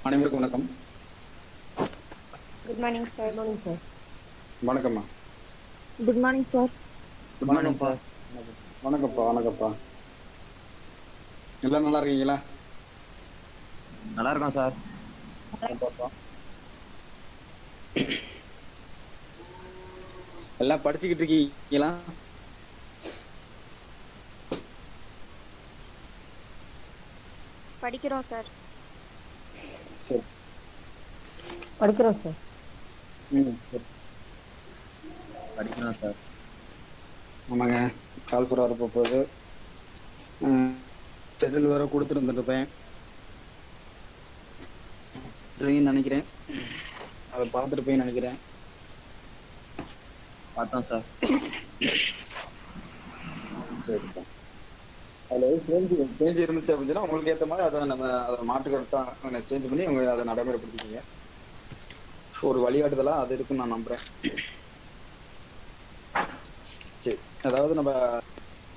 அனைவருக்கும் வணக்கம். Good morning sir. வணக்கம்மா. Good morning sir. Good morning sir. வணக்கம்ப்பா. வணக்கம்ப்பா. எல்லாம் நல்லா இருக்கீங்களா? நல்லா இருக்கோம் சார். எல்லாம் படிச்சுக்கிட்டு இருக்கீங்களா? படிக்கிறோம் சார். சரி. படிக்கிறோம் சார். சரி. படிக்கிறோம் சார். ஆமாங்க, கால்புரா வரப்போ போகுது. செட்டில் வேற கொடுத்துருந்துருப்பேன் நினைக்கிறேன். அதை பார்த்துருப்பேன்னு நினைக்கிறேன். பார்த்தோம் சார். சரிப்பா. அதில் சேஞ்ச் இருந்துச்சு அப்படின்னா உங்களுக்கு ஏற்ற மாதிரி அதை நம்ம அதை மாற்றுக்கருத்தான் சேஞ்ச் பண்ணி அவங்க அதை நடைமுறைப்படுத்திக்கிங்க. ஒரு வழிகாட்டுதலாக அது இருக்குன்னு நான் நம்புறேன். சரி, அதாவது நம்ம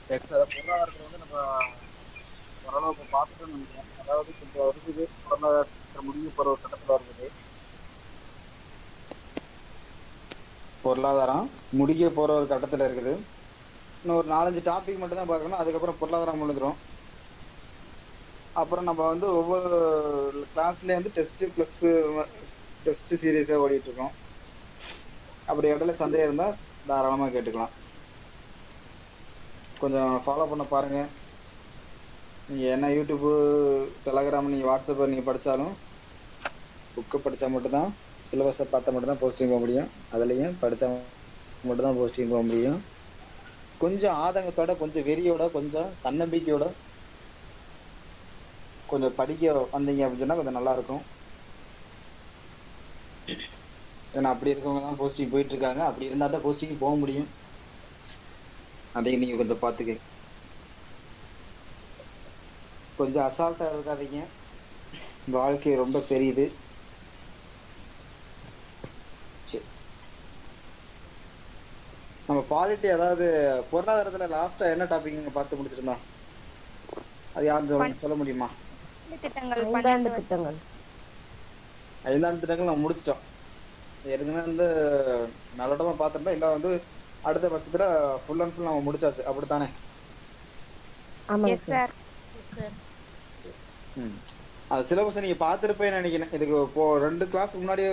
பொருளாதாரத்தில் வந்து நம்ம ஓரளவுக்கு பார்த்துட்டோம்னு நினைக்கிறேன். அதாவது கொஞ்சம் இருக்குது, பொருளாதாரத்தில் முடிவு போகிற ஒரு கட்டத்தில் இருக்குது. பொருளாதாரம் முடிக்க போகிற ஒரு கட்டத்தில் இருக்குது. இன்னும் ஒரு 4-5 டாபிக் மட்டும் தான் பார்க்கணும். அதுக்கப்புறம் பொருளாதாரம் முடிஞ்சிடும். அப்புறம் நம்ம வந்து ஒவ்வொரு கிளாஸ்லேயே வந்து டெஸ்ட் சீரியஸாக ஓடிட்டு இருக்கோம். அப்படி இடையில சந்தேகம் இருந்தால் தாராளமாக கேட்டுக்கலாம். கொஞ்சம் ஃபாலோ பண்ண பாருங்க. நீங்கள் என்ன யூடியூப்பு, டெலகிராம், நீங்கள் வாட்ஸ்அப்பை நீங்கள் படித்தாலும் புக்கை படித்தா மட்டும்தான், சிலபஸை பார்த்தா மட்டும்தான் போஸ்டிங் போக முடியும். அதுலேயும் படித்தா மட்டும்தான் போஸ்டிங் போக முடியும். கொஞ்சம் ஆதங்கத்தோட, கொஞ்சம் வெறியோட, கொஞ்சம் தன்னம்பிக்கையோட கொஞ்சம் படிக்க வந்தீங்க அப்படின்னு சொன்னால் கொஞ்சம் நல்லாயிருக்கும். ஏன்னா அப்படி இருக்கவங்க தான் போஸ்டிங் போயிட்டு இருக்காங்க. அப்படி இருந்தால் தான் போஸ்டிங் போக முடியும். அதையும் நீங்கள் கொஞ்சம் பார்த்துக்க. கொஞ்சம் அசால்ட்டாக இருக்காதீங்க. வாழ்க்கை ரொம்ப பெரியது. சரி, நம்ம பாலிட்டி, அதாவது பொருளாதாரத்தில் லாஸ்ட்டாக என்ன டாபிக் நீங்கள் பார்த்து முடிச்சிருந்தோம்? அது யாரும் சொல்ல முடியுமா? ஐந்தாண்டு திட்டங்கள். 5 திட்டங்கள் நம்ம முடிச்சிட்டோம். ஏற்கனவே வந்து நல்லடமாக பார்த்துருந்தோம். இல்லை வந்து அடுத்த பட்சத்தில் ஃபுல் அண்ட் ஃபுல் நம்ம முடிச்சாச்சு, அப்படித்தானே? ஆமாங்க சார். அது சிலபஸ் நீங்கள் பார்த்துருப்பேன்னு நினைக்கிறேன். இதுக்கு இப்போ 2 கிளாஸ் முன்னாடியே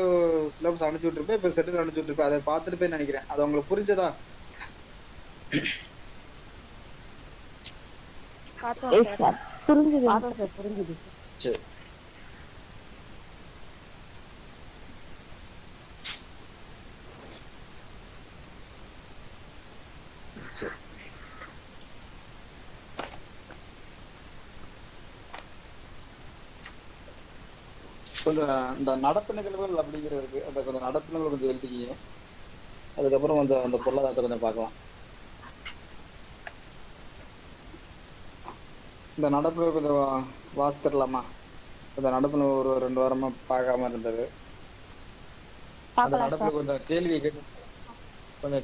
சிலபஸ் அனுப்பிச்சு விட்டுருப்பேன். இப்போ செட்டில் அனுப்பிச்சு விட்டுருப்பேன். அதை பார்த்துருப்பேன்னு நினைக்கிறேன். அது உங்களுக்கு புரிஞ்சதா? புரிஞ்சுது சார். சரி. கொஞ்சம் இந்த நடப்பு நிகழ்வுகள் அப்படிங்கிறதுக்கு அந்த கொஞ்சம் நடப்பு நிகழ்வு கொஞ்சம் எழுதிக்கிங்க. அதுக்கப்புறம் அந்த பொருளாதாரத்தை கொஞ்சம் பார்க்கலாம். இந்த நடப்பு கொஞ்சம் வாசித்துடலாமா? இந்த நடப்புல ஒரு 2 வாரமா பார்க்காம இருந்தது. அந்த நடப்புல கொஞ்சம்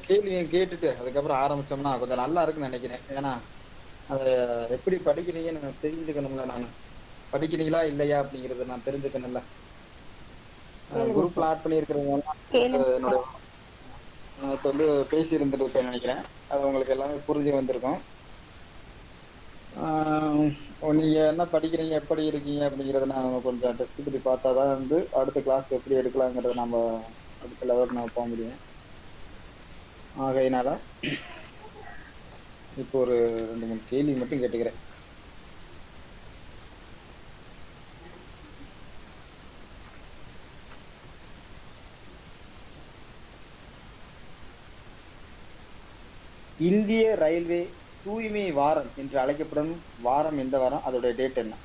கேள்வியும் கேட்டுட்டு அதுக்கப்புறம் ஆரம்பிச்சோம்னா கொஞ்சம் நல்லா இருக்குன்னு நினைக்கிறேன். ஏன்னா அதை எப்படி படிக்கிறீங்கன்னு நான் தெரிஞ்சுக்கணும்ல. நான் படிக்கிறீங்களா இல்லையா அப்படிங்கறத நான் தெரிஞ்சுக்கணும்ல. குரூப்ல ஆட் பண்ணி இருக்கிறவங்க என்னோட வந்து பேசி இருந்திருப்பேன் நினைக்கிறேன். அது உங்களுக்கு எல்லாமே புரிஞ்சு வந்திருக்கும். நீங்க என்ன படிக்கிறீங்க, எப்படி இருக்கீங்க அப்படிங்கறத நான் கொஞ்சம் டெஸ்ட் பண்ணி பார்த்தாதான் வந்து அடுத்த கிளாஸ் எப்படி எடுக்கலாங்கிறத நம்ம அடுத்த லெவலுக்கு நம்ம போக முடியும். ஆகையினால இப்போ ஒரு 2 3 கேள்வி மட்டும் கேட்டுக்கிறேன். இந்திய ரயில்வே தூய்மை வாரம் என்று அழைக்கப்படும் வாரம் எந்த வாரம்? அதோட டேட் என்ன?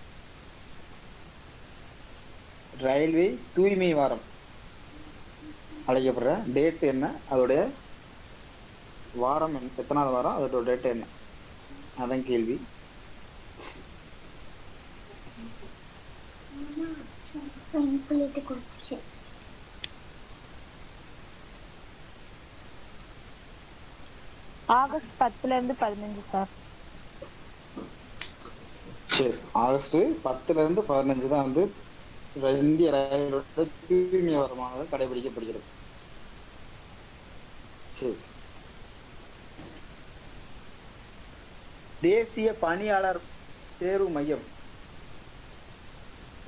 ரயில்வே தூய்மை வாரம் அழைக்கப்படுற டேட் என்ன? அதோடைய வாரம் எத்தனாவது வாரம்? அதோட டேட் என்ன? அதான் கேள்வி. ஆகஸ்ட் 10ல இருந்து 15 சார். சரி, ஆகஸ்ட் 10ல இருந்து 15 தான் வந்து இந்திய ரயிலோட தூய்மை வாரமாக கடைபிடிக்கப்படுகிறது. சரி, தேசிய பணியாளர் தேர்வு மையம்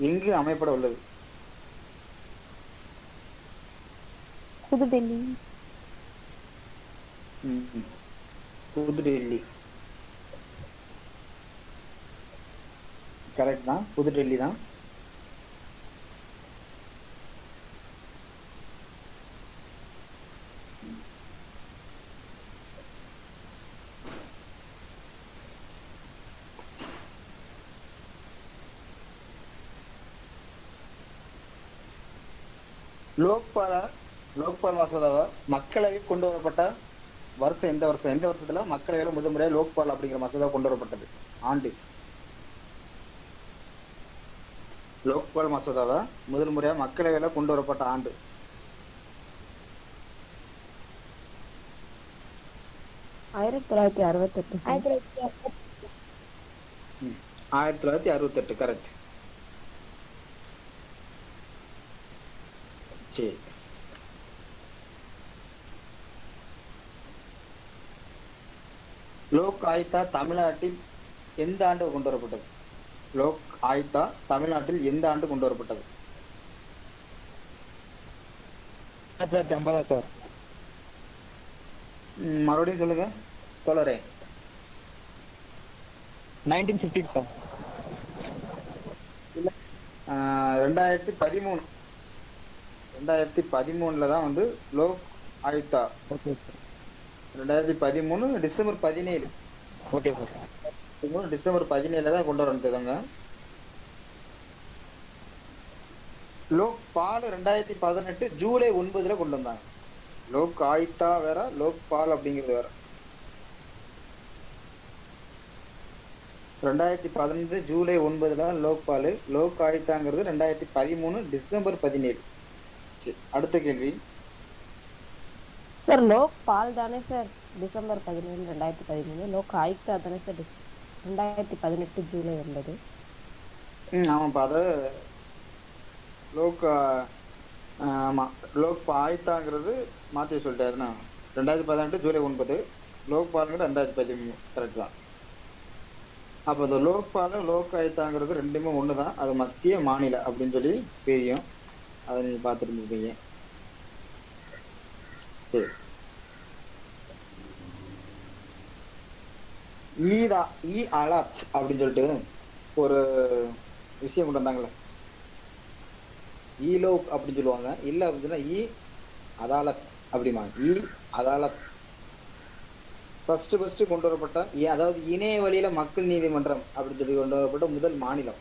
எங்கு அமைப்பட உள்ளது? புதுடெல்லி. புதுடெல்லி. கரெக்ட் தான், புதுடெல்லி தான். லோக்பால் மசோதாவை மக்களவை கொண்டு வரப்பட்ட வருஷம் எந்த வருஷம்? எந்த வருஷத்துல மக்களவையில முதல் முறையா லோக்பால் அப்படிங்கிற மசோதா கொண்டு வரப்பட்டது? ஆண்டு. லோக்பால் மசோதாவை முதல் முறையா மக்களவையில கொண்டு வரப்பட்ட ஆண்டு? 1968. 1968. கரெக்ட். சரி, லோக் ஆயுக்தா தமிழ்நாட்டில் எந்த ஆண்டு கொண்டு வரப்பட்டது? லோக் ஆயுக்தா தமிழ்நாட்டில் எந்த ஆண்டு கொண்டு வரப்பட்டது? 1950 சார். மறுபடியும் சொல்லுங்க தோழரே. 1950 சார். 2013. 2013 தான் வந்து Lok Ayukta. Okay sir. 2013 December 17. Okay sir. December 17 தான் கொண்டு வரதுங்க. லோக் பால் 2018 ஜூலை 9 கொண்டு வந்தாங்க. லோக் ஆயுக்தா வேற, லோக் பால் அப்படிங்கிறது வேற. 2015 ஜூலை 9 லோக் பால். லோக் ஆயுக்தாங்கிறது 2013 டிசம்பர் 17. சரி, அடுத்த கேள்வி. சார் லோக் பால் தானே சார் டிசம்பர் 17, 2013. லோக் ஆயுக்தா தானே சார் 2018 ஜூலை 9. ஆமாப்பா, அது லோக் ஆமா, லோக் ஆயுக்தாங்கிறது மாற்றி சொல்லிட்டாருன்னா 2018 ஜூலை 9. லோக் பாலுங்கிறது 2013. கரெக்ட் தான். அப்போ இந்த லோக் பால் லோக் ஆயுக்தாங்கிறது ரெண்டுமே ஒன்று தான். அது மத்திய மாநில அப்படின்னு சொல்லி தெரியும். அதை நீங்க பார்த்துருந்துருப்பீங்க. சரி, இ அலாத் அப்படின்னு சொல்லிட்டு ஒரு விஷயம் கொண்டு வந்தாங்களே, லோக் அப்படின்னு சொல்லுவாங்க. இல்ல அப்படின்னா இ அதாலத் அப்படிமா. இ அதாலத் ஃபர்ஸ்ட் கொண்டு வரப்பட்ட, அதாவது இணைய வழியில மக்கள் நீதிமன்றம் அப்படின்னு சொல்லி கொண்டு வரப்பட்ட முதல் மாநிலம்.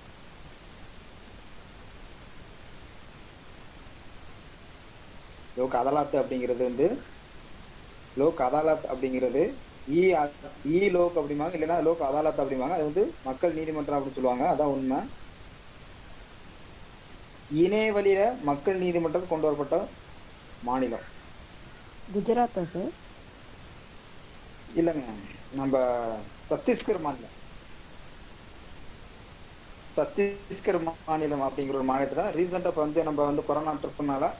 லோக் அதாலத் அப்படிங்கிறது வந்து லோக் அதாலத் அப்படிங்கிறது இ லோக் அப்படிம்பாங்க, இல்லைன்னா லோக் அதாலத் அப்படிம்பாங்க. அது வந்து மக்கள் நீதிமன்றம் அப்படின்னு சொல்லுவாங்க. அதான் உண்மை. இணைய வழியில மக்கள் நீதிமன்றம் கொண்டு வரப்பட்ட மாநிலம் குஜராத்தா சார்? இல்லைங்க, நம்ம சத்தீஸ்கர் மாநிலம். சத்தீஸ்கர் மாநிலம் அப்படிங்கிற ஒரு மாநிலத்துல ரீசெண்டா வந்து நம்ம வந்து கொரோனா ட்ரிப்னால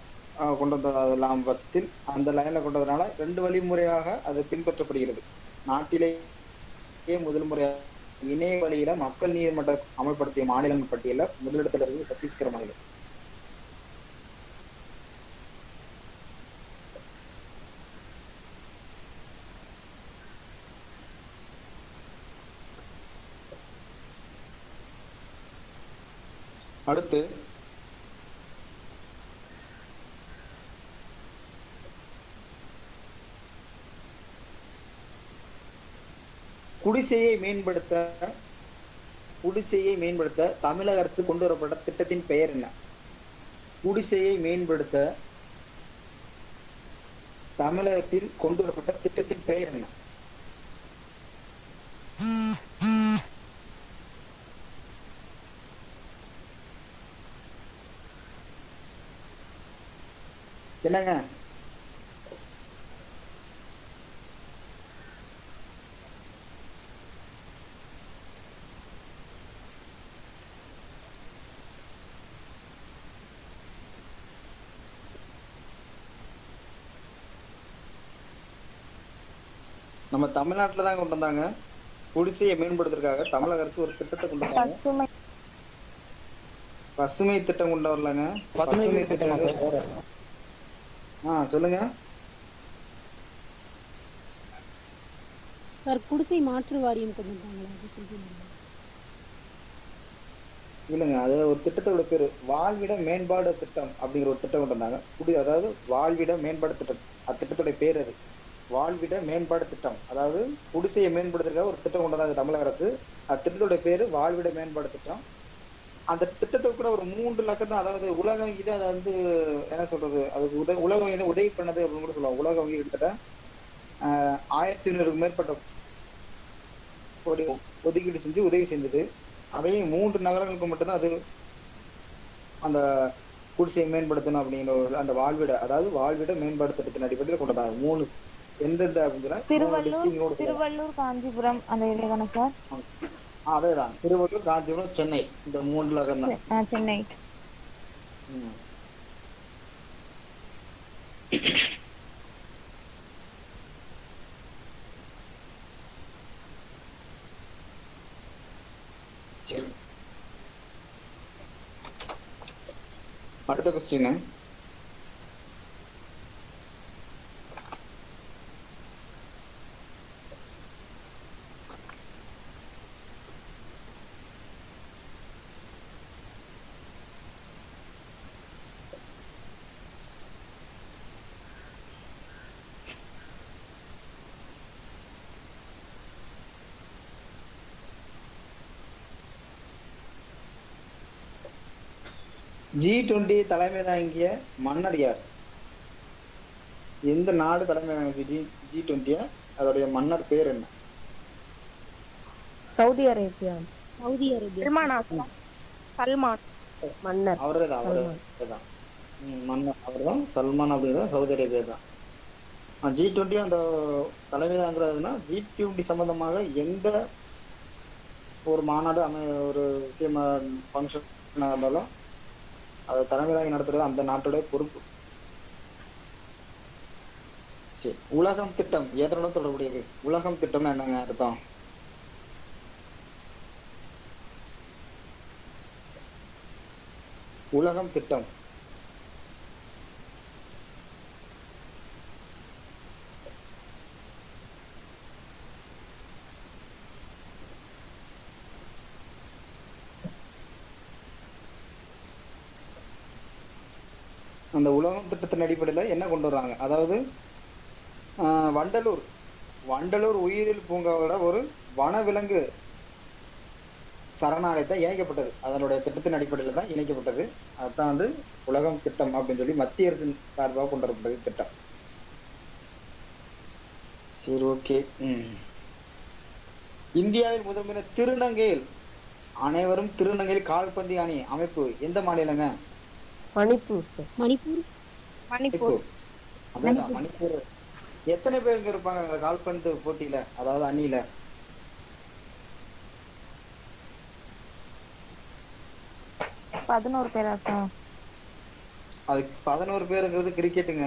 கொண்டு வந்ததெல்லாம் பட்சத்தில் அந்த லைன்ல கொண்டு வந்ததுனால 2 வழிமுறையாக அது பின்பற்றப்படுகிறது. நாட்டிலேயே முதல் முறையாக இணைய வழியில மக்கள் நீதிமன்றம் அமல்படுத்திய மாநிலங்கள் பட்டியல முதலிடத்துல இருக்கு சத்தீஸ்கர் மாநிலம். அடுத்து குடிசையை மேம்படுத்த தமிழக அரசு கொண்டு வரப்பட்ட திட்டத்தின் பெயர் என்ன? குடிசையை மேம்படுத்த தமிழகத்தில் கொண்டு வரப்பட்ட திட்டத்தின் பெயர் என்ன? என்னங்க? நம்ம தமிழ்நாட்டுல தான் கொண்டு வந்தாங்க. குடிசையை மேம்படுத்துறதுக்காக தமிழக அரசு ஒரு திட்டத்தை கொண்டு வந்தாங்க. பசுமை பசுமை திட்டம் கொண்டு வரலங்க. பசுமை பசுமை திட்டமா திட்டம் சார்? சொல்லுங்க. சார் குடிசை மாற்று வாரியம் கொண்டு வந்தாங்களா? அது சொல்றீங்களா? இல்லைங்க, அது ஒரு திட்டத்தோட பேரு வாழ்விட மேம்பாடு திட்டம் அப்படிங்கிற ஒரு திட்டம் கொண்டு வந்தாங்க. அதாவது வாழ்விட மேம்பாடு திட்டம், அத்திட்டத்தோட பேர் அது வாழ்விட மேம்பாடு திட்டம். அதாவது குடிசையை மேம்படுத்துறதுக்காக ஒரு திட்டம் கொண்டு வந்தாங்க தமிழக அரசு. அத்திட்டத்தோட பேரு வாழ்விட மேம்பாடு திட்டம். அந்த திட்டத்துக்கு கூட ஒரு 3 லட்சம் தான், அதாவது உலக வங்கி தான் அதை வந்து என்ன சொல்றது, அதுக்கு உலக வங்கி தான் உதவி பண்ணது அப்படின்னு கூட சொல்லுவாங்க. உலக வங்கி கிட்டத்தட்ட 1500க்கு மேற்பட்ட கோடி ஒதுக்கீடு செஞ்சு உதவி செஞ்சது. அதையும் 3 நகரங்களுக்கு மட்டும்தான் அது அந்த குடிசையை மேம்படுத்தணும் அப்படிங்கிற ஒரு அந்த வாழ்விட மேம்பாடு திட்டத்தின் அடிப்படையில் கொண்டு வந்தாங்க. 3 எந்தெந்த அப்படிங்கிற திருவள்ளூர், காஞ்சிபுரம் அந்த ஏரியா தானே சார்? அதேதான், திருவள்ளூர், காஞ்சிபுரம், சென்னை, இந்த 3 நகரம் தான். சென்னை. அடுத்த கொஸ்டின், G20 தலைமை தாங்கிய மன்னர் யார்? எந்த நாடு தலைமை தாங்கிய G20? அதோடைய மன்னர் பேர் என்ன? Saudi Arabia. Saudi Arabia. Salman மன்னர் அவர்தான் மன்னர், அவர்தான் சல்மான் அப்படிங்கிற சவுதி அரேபியா தான். G20 அந்த தலைமை தாங்கிறதுனா G20 சம்பந்தமாக எந்த ஒரு மாநாடு ஒரு விஷயமா ஃபங்க்ஷன் இருந்தாலும் அதை தலைமை தாங்கி நடத்துறது அந்த நாட்டுடைய பொறுப்பு. சரி, உலகம் திட்டம் எதனுடன் தொடர்புடையது? உலகம் திட்டம்னா என்னங்க அர்த்தம்? உலகம் திட்டம் அந்த உலகம் திட்டத்தின் அடிப்படையில் என்ன கொண்டு வர்றாங்க? அதாவது வண்டலூர் உயிரியல் பூங்காவோட ஒரு வனவிலங்கு சரணாலயத்தை இணைக்கப்பட்டது. அதனுடைய திட்டத்தின் அடிப்படையில் தான் இணைக்கப்பட்டது. அதுதான் வந்து உலகம் திட்டம் அப்படின்னு சொல்லி மத்திய அரசின் சார்பாக கொண்டு வரப்பட்டது திட்டம். சரி, ஓகே. இந்தியாவில் முதன்முறை திருநங்கையில் அனைவரும் திருநங்கையில் கால்பந்து அணி அமைப்பு எந்த மாநிலங்க? மணிப்பூர் சார். மணிப்பூர். அதான் மணிப்பூர். எத்தனை பேருங்க இருப்பாங்க அந்த கால்பந்து போட்டியில, அதாவது அணியில? பேரா சார்? அதுக்கு 11 பேருங்கிறது கிரிக்கெட்டுங்க.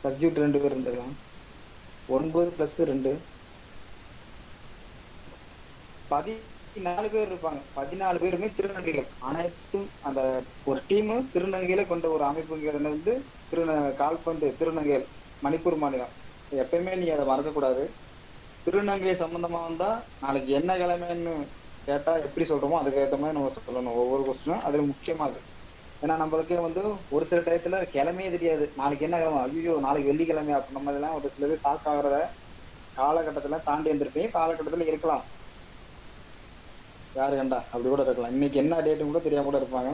சப்ஜெக்ட் 2 பேர் இருந்திருக்காங்க. 9+2 14 பேர் இருப்பாங்க. 14 பேருமே திருநங்கைகள். அனைத்தும் அந்த ஒரு டீமு திருநங்கையில கொண்ட ஒரு அமைப்புங்கிறது வந்து கால்பந்து திருநங்கைகள். மணிப்பூர் மாநிலம். எப்பயுமே நீங்க அதை மறக்க கூடாது. திருநங்கை சம்பந்தமா வந்தா நாளைக்கு என்ன கிழமைன்னு கேட்டா எப்படி சொல்றோமோ அதுக்கு ஏற்ற மாதிரி நம்ம சொல்லணும் ஒவ்வொரு கொஸ்டினும். அதுல முக்கியமானது ஏன்னா நம்மளுக்கே வந்து ஒரு சில டயத்துல கிழமையே தெரியாது, நாளைக்கு என்ன கிழமை, ஐயோ நாளைக்கு வெள்ளிக்கிழமை அப்படின்ற மாதிரிலாம் ஒரு சில பேர் ஷாக் ஆகுறத காலகட்டத்துல தாண்டி வந்திருப்பீங்க. காலகட்டத்துல இருக்கலாம், யாரு கண்டா அப்படி கூட இருக்கலாம். இன்னைக்கு என்ன டேட்டு கூட தெரியாம கூட இருப்பாங்க.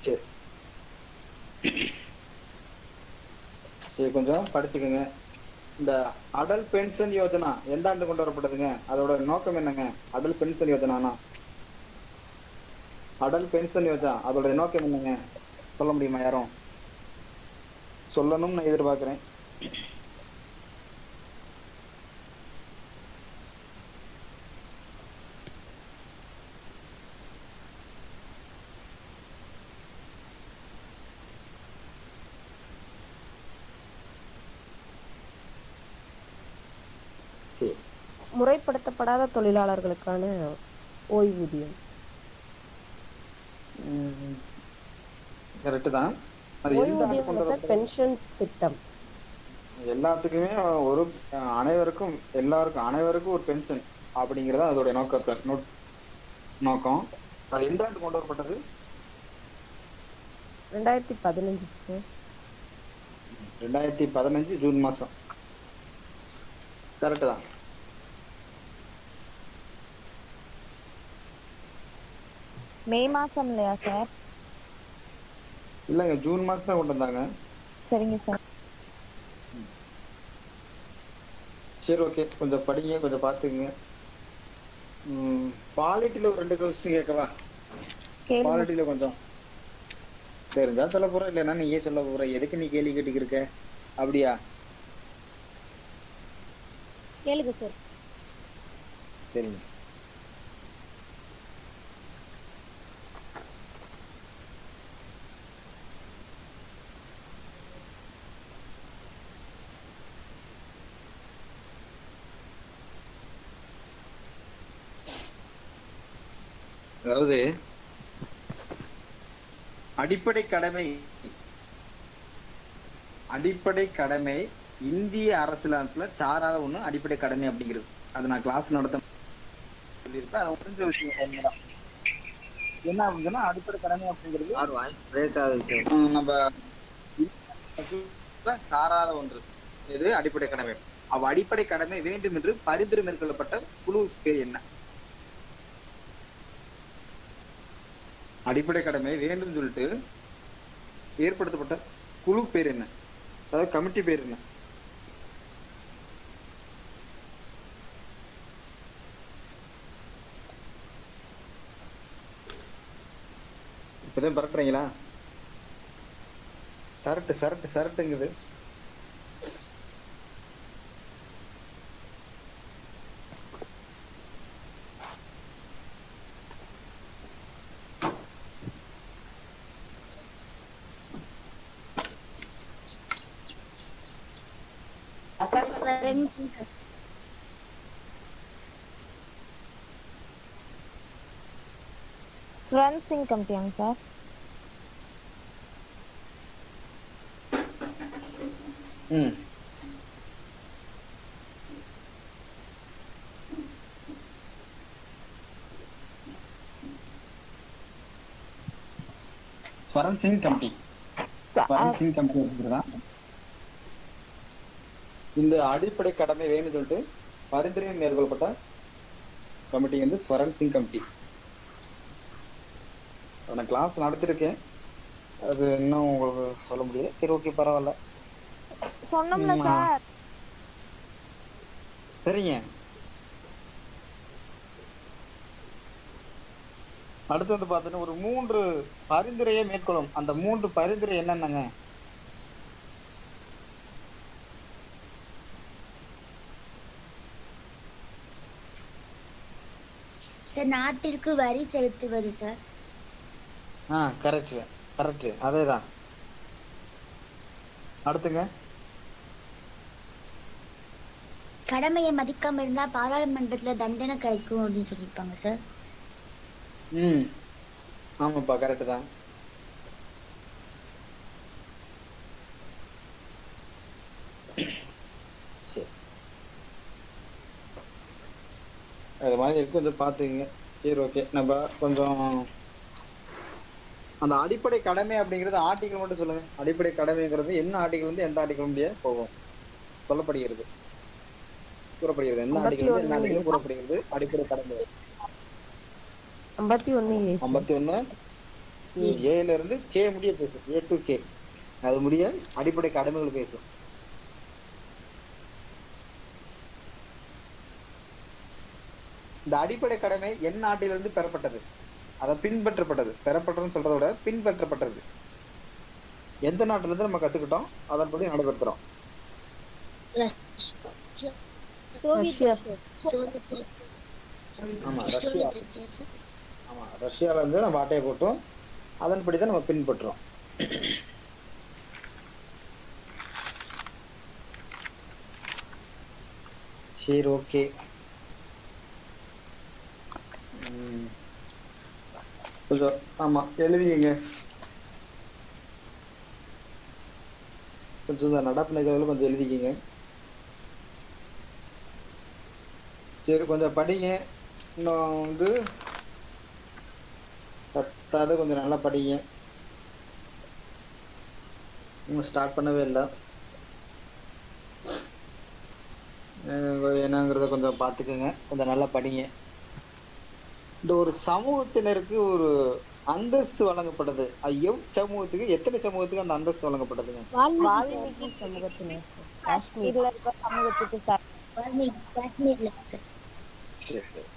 சரி சரி, கொஞ்சம் படிச்சுக்கோங்க. இந்த அடல் பென்ஷன் யோஜனா எந்த ஆண்டு கொண்டு வரப்பட்டதுங்க? அதோட நோக்கம் என்னங்க? அடல் பென்ஷன் யோஜனானா, அடல் பென்ஷன் யோஜனா அதோட நோக்கம் என்னங்க? சொல்ல முடியுமா யாரும்? சொல்லணும்னு நான் எதிர்பார்க்கிறேன். சரி, முறைப்படுத்தப்படாத தொழிலாளர்களுக்கான ஓய்வூதியம். கரெக்டு தான். அது எந்த ஆண்டு ஓய்வூதியம் கொண்டு சார், வரப்பட்டது? பென்ஷன் திட்டம். எல்லாத்துக்குமே ஒரு அனைவருக்கும் ஒரு பென்ஷன் அப்படிங்கறது அதோட நோக்கம். அது எந்த ஆண்டு கொண்டு வரப்பட்டது? 2015 சார். 2015 ஜூன் மாசம். கரெக்டு தான். மே மாசம் இல்லையா சார்? இல்லைங்க, ஜூன் மாசம் தான் கொண்டு வந்தாங்க. சரிங்க சார். சரி, ஓகே, கொஞ்சம் படிங்க, கொஞ்சம் பார்த்துக்குங்க. பாலிட்டில ஒரு 2 கொஸ்டின் கேட்கவா? கேளுங்க. பாலிட்டில கொஞ்சம் தெரிஞ்சா சொல்ல போற, இல்லைன்னா நீயே சொல்ல போற. எதுக்கு நீ கேள்வி கேட்டுக்கு இருக்க? அப்படியா? கேளுங்க சார். சரிங்க. அதாவது அடிப்படை கடமை இந்திய அரசியலமைப்புல சாராத ஒண்ணு அடிப்படை கடமை அப்படிங்கிறது. அது நான் கிளாஸ் நடத்த சொல்லியிருப்பேன். அது புரிஞ்ச விஷயம் உண்மைதான். என்ன அப்படின்னா அடிப்படை கடமை அப்படிங்கிறது சார் வாய்ஸ் பிரேக் ஆகுது சார். நம்ம சாராத ஒன்று. இது அடிப்படை கடமை. அடிப்படை கடமை வேண்டும் என்று பரிந்துரை மேற்கொள்ளப்பட்ட குழு பேர் என்ன? அடிப்படை கடமை வேண்டும் சொல்லிட்டு ஏற்படுத்தப்பட்ட குழு பேர் என்ன? அதாவது கமிட்டி பேர் என்ன? இப்பதான் பரட்டுறீங்களா? சரட்டுங்குது. ஸ்வரன் சிங் கமிட்டியாங்க சார்? ஸ்வரன் சிங் கமிட்டி இருக்கிறதா? இந்த அடிப்படை கடமை வேணும்னு சொல்லிட்டு பரிந்துரை மேற்கொள்ளப்பட்ட கமிட்டி வந்து ஸ்வரன் சிங் கமிட்டி. நான் கிளாஸ் நடத்திருக்கேன், அது இன்னும் உங்களுக்கு சொல்ல முடியாது. சரி, ஓகே, பரவாயில்ல. சொன்னோம்ல சார். சரிங்க. அடுத்து வந்து பாத்தீங்கன்னா ஒரு 3 பரிந்துரையை மேற்கொள்ளும். அந்த 3 பரிந்துரை என்னென்னங்க? சார், நாட்டிற்கு வரி செலுத்துவது சார். கரெக்ட், அதேதான். அடுத்துங்க, கடமையை மதிக்காம இருந்தா பாராளுமன்றத்துல தண்டனை கிடைக்கும் அப்படின்னு சொல்லியிருப்பாங்க சார். ஆமாப்பா, கரெக்ட் தான். அது மாதிரி இருக்கு, கொஞ்சம் பார்த்துக்குங்க. சரி, ஓகே. நம்ம கொஞ்சம் அந்த அடிப்படை கடமை அப்படிங்கிறது ஆர்டிகல் மட்டும் சொல்லுங்க. அடிப்படை கடமைங்கிறது என்ன ஆர்டிகல் வந்து எந்த ஆர்டிகல் முடிய போகும் சொல்லப்படுகிறது, கூறப்படுகிறது. என்ன ஆர்டிகல் வந்து என்ன ஆர்டிகல் கூறப்படுகிறது? அடிப்படை கடமை 51 51 ஏல இருந்து கே முடிய பேசும். ஏ டு கே அது முடிய அடிப்படை கடமைகள் பேசும். இந்த அடிப்படை கடமை என் நாட்டிலிருந்து பெறப்பட்டது, அதை பின்பற்றப்பட்டது. பெறப்பட்டதுன்னு சொல்றத விட பின்பற்றப்பட்டது. எந்த நாட்டுல இருந்து நம்ம கத்துக்கிட்டோம், அதன்படி நடைபெறுகிறோம். ரஷ்யா ஆமா, ரஷ்யா. ஆமா, ரஷ்யால இருந்து நம்ம அட்டையை போட்டோம், அதன்படிதான் நம்ம பின்பற்றோம். சரி, ஓகே. கொஞ்சம் ஆமா எழுதிங்க. கொஞ்சம் இந்த நடப்பு நிகழ்வுகள் கொஞ்சம் எழுதிக்கிங்க. சரி, கொஞ்சம் படிங்க. இன்னும் வந்து பத்தாவது கொஞ்சம் நல்லா படிங்க. இன்னும் ஸ்டார்ட் பண்ணவே இல்லை. என்னங்கிறத கொஞ்சம் பார்த்துக்குங்க. கொஞ்சம் நல்லா படிங்க. இந்த ஒரு சமூகத்தினருக்கு ஒரு அந்தஸ்து வழங்கப்பட்டது. சமூகத்துக்கு எத்தனை சமூகத்துக்கு அந்த அந்தஸ்து வழங்கப்பட்டதுங்க? வால்மீகி சமூகத்தினர் சார். காஷ்மீர் இதுல இருக்க சமூகத்துக்கு சார். காஷ்மீர்ல சார். சரி, சரி.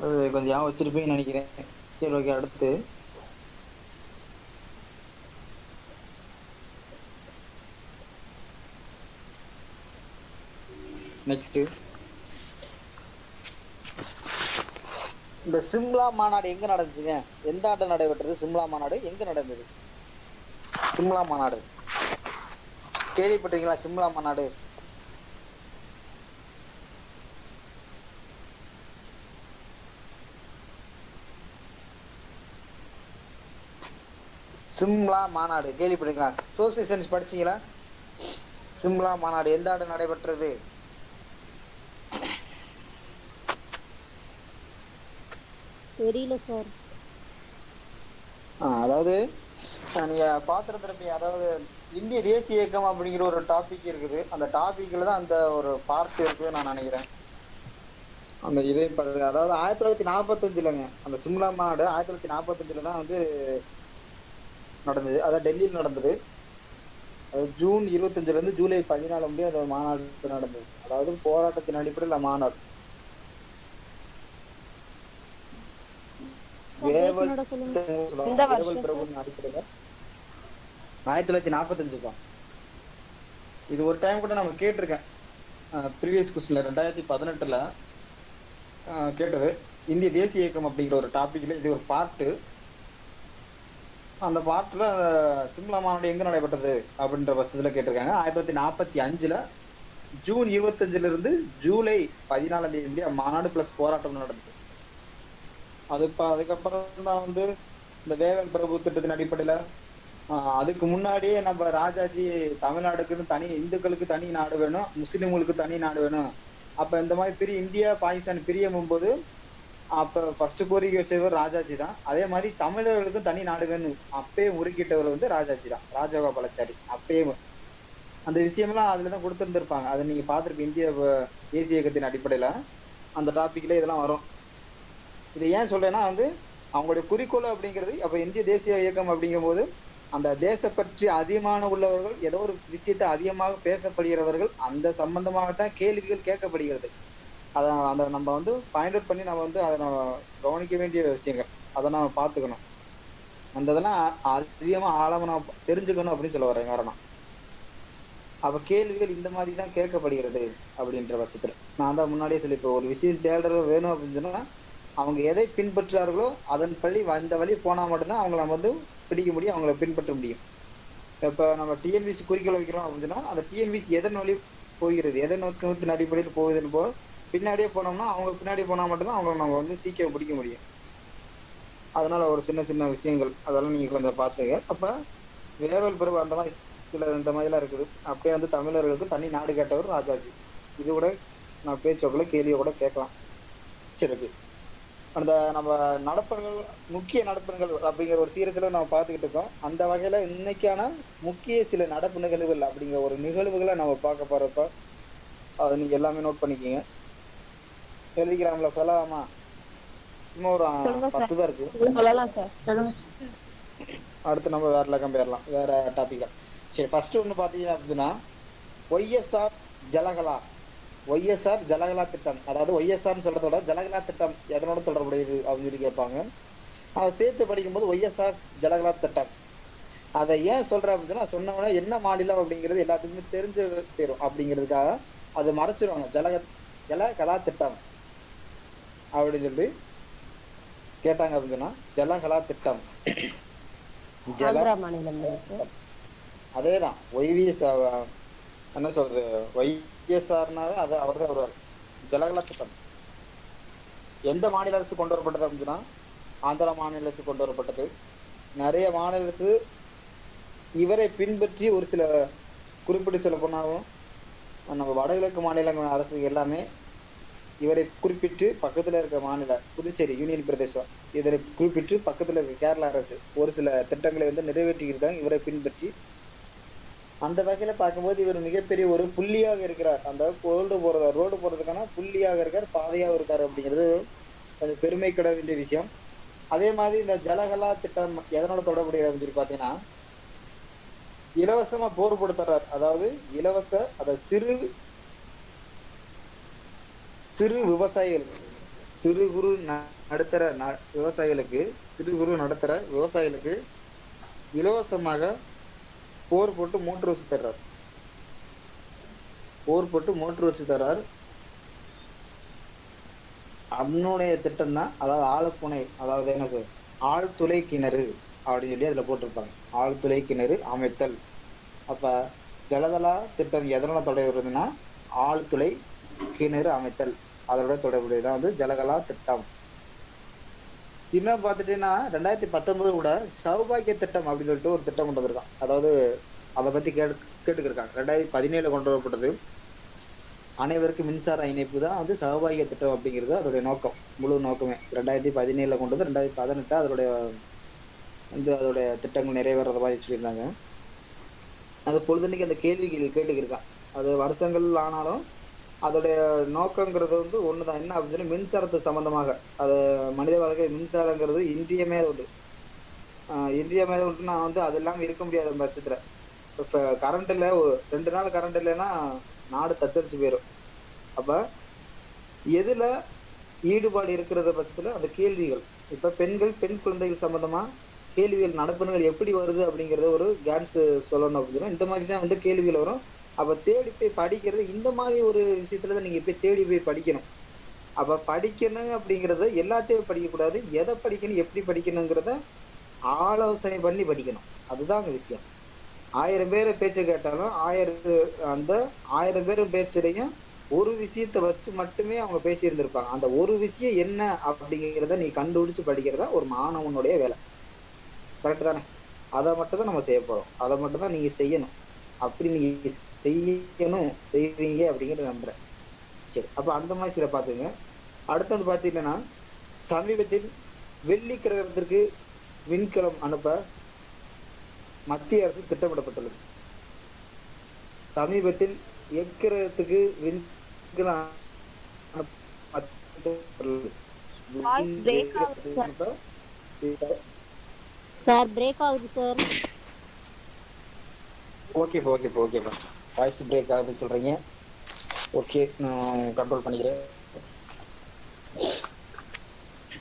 அது கொஞ்சம் ஞாபகம் வச்சிருப்பீங்கன்னு நினைக்கிறேன். சரி, ஓகே. அடுத்து நெக்ஸ்ட் இந்த சிம்லா மாநாடு எங்க நடந்துச்சுங்க? எந்த ஆண்டு நடைபெற்றது? சிம்லா மாநாடு எங்க நடந்தது? சிம்லா மாநாடு கேள்விப்பட்டீங்களா? சிம்லா மாநாடு சிம்லா மாநாடு கேள்விப்பட்டீங்களா? சோசியல் படிச்சீங்களா? சிம்லா மாநாடு எந்த ஆண்டு நடைபெற்றது? தெரியல சார். அதாவது நீங்க பாத்திரத்திறப்பி, அதாவது இந்திய தேசிய இயக்கம் அப்படிங்கிற ஒரு டாபிக் இருக்குது. அந்த டாபிக்ல தான் அந்த ஒரு பார்ட் இருக்கு நான் நினைக்கிறேன். அந்த இதே அதாவது 1945லங்க அந்த சிம்லா மாநாடு 1945 தான் வந்து நடந்தது. அதாவது டெல்லியில் நடந்தது. அது ஜூன் 25 இருந்து ஜூலை 14 முடிய அந்த மாநாடு நடந்தது. அதாவது போராட்டத்தின் அடிப்படையில் மாநாடு. இந்த வருஷம் அடிப்படையில் 1945 தான். இது ஒரு டைம் கூட நம்ம கேட்டிருக்கேன். ப்ரீவியஸ் கொஸ்டின்ல 2018ல கேட்டது. இந்திய தேசிய இயக்கம் அப்படிங்கிற ஒரு டாபிக்ல இது ஒரு பார்ட்டு. அந்த பார்ட்ல சிம்லா மாநாடு எங்க நடைபெற்றது அப்படின்ற பட்சத்துல கேட்டிருக்காங்க. 1945 ஜூன் 25 இருந்து ஜூலை 14 மாநாடு பிளஸ் போராட்டம் நடந்தது. அதுக்கப்புறம் தான் வந்து இந்த வேவல் பிரபு திட்டத்தின் அடிப்படையில அதுக்கு முன்னாடியே நம்ம ராஜாஜி தமிழ்நாடுக்குன்னு தனி, இந்துக்களுக்கு தனி நாடு வேணும், முஸ்லிம்களுக்கு தனி நாடு வேணும். அப்ப இந்த மாதிரி இந்தியா பாகிஸ்தான் பிரியும் போது அப்ப ஃபர்ஸ்ட் கோரிக்கை வச்சவர் ராஜாஜி தான். அதே மாதிரி தமிழர்களுக்கும் தனி நாடு வேணும் அப்பயே முறுக்கிட்டவர் வந்து ராஜாஜி தான், ராஜகோபாலாச்சாரி. அப்பயே அந்த விஷயம்லாம் அதுலதான் கொடுத்துருந்துருப்பாங்க. அதை நீங்க பார்த்துருப்பீங்க. இந்திய தேசிய இயக்கத்தின் அடிப்படையில அந்த டாபிக்ல இதெல்லாம் வரும். இதை ஏன் சொல்றேன்னா வந்து அவங்களுடைய குறிக்கோள் அப்படிங்கிறது, அப்ப இந்திய தேசிய இயக்கம் அப்படிங்கும் போது அந்த தேச பற்றி அதிகமான உள்ளவர்கள், ஏதோ ஒரு விஷயத்தை அதிகமாக பேசப்படுகிறவர்கள், அந்த சம்பந்தமாகத்தான் கேள்விகள் கேட்கப்படுகிறது. அதை அந்த நம்ம வந்து பாயிண்ட் அவுட் பண்ணி நம்ம வந்து அதை நம்ம கவனிக்க வேண்டிய விஷயங்கள், அதை நம்ம பார்த்துக்கணும். அந்த இதெல்லாம் அதிகமா ஆழமா நம்ம தெரிஞ்சுக்கணும் அப்படின்னு சொல்ல வரேன். காரணம் அப்ப கேள்விகள் இந்த மாதிரி தான் கேட்கப்படுகிறது அப்படின்ற பட்சத்துல நான் தான் முன்னாடியே சொல்லி, இப்போ ஒரு விஷயம் தேடுறது வேணும் அப்படின்னு சொன்னா அவங்க எதை பின்பற்றார்களோ அதன் பள்ளி அந்த வழி போனா மட்டும்தான் அவங்கள நம்ம வந்து பிடிக்க முடியும், அவங்கள பின்பற்ற முடியும். இப்ப நம்ம டிஎன்பிசி குறிக்கோள் வைக்கிறோம் அப்படின்னு சொன்னா அந்த டிஎன்பிசி எதன் வழி போகிறது, எதை நோக்கத்தின் அடிப்படையில் போகுதுன்னு போ பின்னாடியே போனோம்னா அவங்க பின்னாடி போனா மட்டும்தான் அவங்களை நம்ம வந்து சீக்கிரம் பிடிக்க முடியும். அதனால ஒரு சின்ன சின்ன விஷயங்கள் அதெல்லாம் நீங்க கொஞ்சம் பார்த்துங்க. அப்ப வேவல் பிரபு அந்த மாதிரி சில இந்த மாதிரிலாம் இருக்குது. அப்படியே வந்து தமிழர்களுக்கு தனி நாடு கேட்டவர் ராஜாஜி. இது கூட நான் பேச்சோக்குள்ள கேள்வியை கூட கேட்கலாம். சரி, ஓகே. அந்த நம்ம நடப்பங்கள், முக்கிய நடப்பங்கள் அப்படிங்கிற ஒரு சீரியஸ்ல நம்ம பார்த்துக்கிட்டு இருக்கோம். அந்த வகையில இன்னைக்கான முக்கிய சில நடப்பு நிகழ்வுகள் அப்படிங்கிற ஒரு நிகழ்வுகளை நம்ம பார்க்க போறப்ப அதை நீங்க எல்லாமே நோட் பண்ணிக்கீங்க. எழுதிக்கிறாங்களா? சொல்லலாமா? சும்மா ஒரு சொல்லுங்க சார். 10 தான் இருக்கு. சொல்லலாம் சார். சொல்லுங்க சார். அடுத்து நம்ம வேற லக்கம் போயிடலாம், வேற டாபிக்கா. சரி, ஃபர்ஸ்ட் ஒண்ணு பாத்தீங்க அப்படின்னா ஒய்எஸ்ஆர் ஜலகலா. ஒய்எஸ்ஆர் ஜலகலா திட்டம், அதாவது ஒய்எஸ்ஆர் சொல்றதோட ஜலகலா திட்டம் எதனோட தொடர்புடையது அப்படின்னு சொல்லி கேட்பாங்க. அதை சேர்த்து படிக்கும்போது ஒய்எஸ்ஆர் ஜலகலா திட்டம் அதை ஏன் சொல்றேன் அப்படின்னு சொன்னா, சொன்னவொடனே என்ன மாநிலம் அப்படிங்கிறது எல்லாத்துக்குமே தெரிஞ்சு போயிடும் அப்படிங்கிறதுக்காக அது மறைச்சிருவாங்க. ஜலகலா திட்டம் அப்படின்னு சொல்லி கேட்டாங்க அப்படின்னு சொன்னா ஜலகலா திட்டம். ஆந்திரா மாநிலம் தானே சார்? அதேதான் ஒய்விஎஸ், என்ன சொல்றது, ஒய்எஸ்ஆர்னாவே அது அவர் தான் வருவார். ஜலகலா திட்டம் எந்த மாநில அரசு கொண்டு வரப்பட்டது அப்படின்னு சொன்னா ஆந்திரா மாநில அரசு கொண்டு வரப்பட்டது. நிறைய மாநில அரசு இவரை பின்பற்றி ஒரு சில குறிப்பிட்டு சொல்ல போனாலும் நம்ம வடகிழக்கு மாநிலங்கள் அரசு எல்லாமே இவரை குறிப்பிட்டு பக்கத்துல இருக்க மாநில புதுச்சேரி யூனியன் பிரதேசம் இதனை குறிப்பிட்டு பக்கத்துல இருக்க கேரளா அரசு ஒரு சில திட்டங்களை வந்து நிறைவேற்றியிருக்காங்க இவரை பின்பற்றி. அந்த வகையில பார்க்கும்போது இவர் மிகப்பெரிய ஒரு புள்ளியாக இருக்கிறார். அந்த ரோடு போறதுக்கான புள்ளியாக இருக்கார், பாதையாக இருக்காரு அப்படிங்கிறது கொஞ்சம் பெருமைப்பட வேண்டிய விஷயம். அதே மாதிரி இந்த ஜலகலா திட்டம் எதனோட தொடர்புடையது அப்படின்னு சொல்லி பாத்தீங்கன்னா இலவசமா போர் கொடுத்துறார். அதாவது இலவச சிறு சிறு விவசாயிகளுக்கு, சிறு குறு நடுத்தர விவசாயிகளுக்கு இலவசமாக போர் போட்டு மோட்டர் வச்சு தர்றார். அவனுடைய திட்டம் தான், அதாவது ஆழ்துணை, அதாவது என்ன சார், ஆழ்துளை கிணறு அப்படின்னு சொல்லி அதுல போட்டிருப்பாங்க. ஆழ்துளை கிணறு அமைத்தல். அப்ப ஜலதலா திட்டம் எதனால தொடர்புனா ஆழ்துளை கிணறு அமைத்தல், அதோட தொடர்புடையதான் வந்து ஜலகலா திட்டம். இன்னும் பார்த்துட்டீங்கன்னா 2019 கூட சௌபாகிய திட்டம் அப்படின்னு சொல்லிட்டு ஒரு திட்டம் கொண்டு வந்திருக்கான். அதாவது அதை பத்தி கேட்டுக்கிருக்காங்க. 2017 கொண்டு வரப்பட்டது. அனைவருக்கும் மின்சார இணைப்பு தான் வந்து சௌபாகிய திட்டம் அப்படிங்கிறது அதோடைய நோக்கம், முழு நோக்கமே. 2017 கொண்டு வந்து 2018 அதோடைய வந்து அதோடைய திட்டங்கள் நிறைவேறத மாதிரி சொல்லியிருந்தாங்க. அது பொழுதுனைக்கு அந்த கேள்விகள் கேட்டுக்கிருக்கான். அது வருஷங்கள் ஆனாலும் அதோடைய நோக்கங்கிறது வந்து ஒண்ணுதான். என்ன அப்படின்னு சொல்லி மின்சாரத்து சம்பந்தமாக, அது மனித வாழ்க்கை மின்சாரங்கிறது இன்றியமையாத ஒன்று. இன்றியமையாத ஒன்றுனா வந்து அது இல்லாம இருக்க முடியாத பட்சத்துல. இப்ப கரண்ட் இல்ல, 2 நாள் கரண்ட் இல்லைன்னா நாடு தத்தளிச்சு போயிடும். அப்ப எதுல ஈடுபாடு இருக்கிறத பட்சத்துல அந்த கேள்விகள், இப்ப பெண் குழந்தைகள் சம்பந்தமா கேள்விகள் நடப்புகள் எப்படி வருது அப்படிங்கறத ஒரு கேன்ஸ் சொல்லணும் அப்படின்னா இந்த மாதிரிதான் வந்து கேள்விகள் வரும். அப்ப தேடி போய் படிக்கிறது இந்த மாதிரி ஒரு விஷயத்துலதான் நீங்க போய் தேடி போய் படிக்கணும். அப்ப படிக்கணும் அப்படிங்கறத எல்லாத்தையும் படிக்கக்கூடாது, எதை படிக்கணும் எப்படி படிக்கணுங்கிறத ஆலோசனை பண்ணி படிக்கணும். அதுதான் அங்க விஷயம். 1000 பேரை பேச்சு கேட்டாலும் 1000 பேர் பேச்சுலையும் ஒரு விஷயத்த வச்சு மட்டுமே அவங்க பேசி இருந்திருப்பாங்க. அந்த ஒரு விஷயம் என்ன அப்படிங்கிறத நீ கண்டுபிடிச்சு படிக்கிறதா ஒரு மாணவனுடைய வேலை. கரெக்ட் தானே? அதை மட்டும் தான் நம்ம செய்ய போறோம், அதை மட்டும் தான் நீங்க செய்யணும். அப்படி நீங்க செய்வீங்க அப்படிங்கிறத நம்புறேன். சரி, அப்ப அந்த மாதிரி சில பாத்துங்க. அடுத்து வந்து பாத்தீங்கன்னா சமீபத்தில் வெள்ளி கிரகத்திற்கு விண்கலம் அனுப்ப மத்திய அரசு திட்டமிடப்பட்டுள்ளது. சமீபத்தில் எக்கிரகத்துக்கு விண்கலம் சார் பிரேக் ஆகுது சார். ஓகேப்பா. வாய்ஸ் பிரேக் ஆகுதுன்னு சொல்றீங்க. ஓகே, நான் கண்ட்ரோல் பண்ணிக்கிறேன்.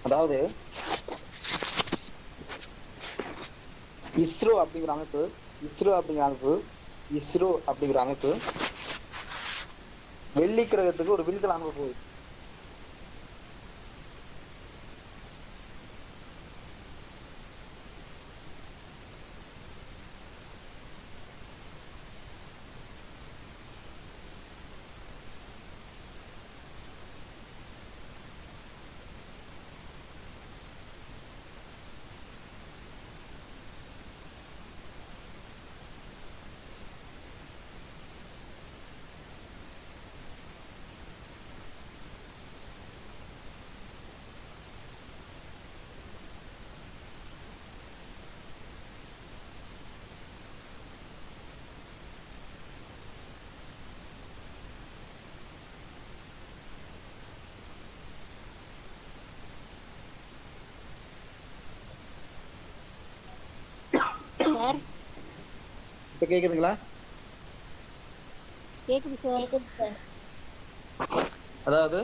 அதாவது இஸ்ரோ அப்படிங்கிற அமைப்பு வெள்ளி கிரகத்துக்கு ஒரு விண்கலம் அனுப்ப போகுது. சார். இப்ப கேக்குதுங்களா? கேக்குது சார். கேக்குது சார். அதாவது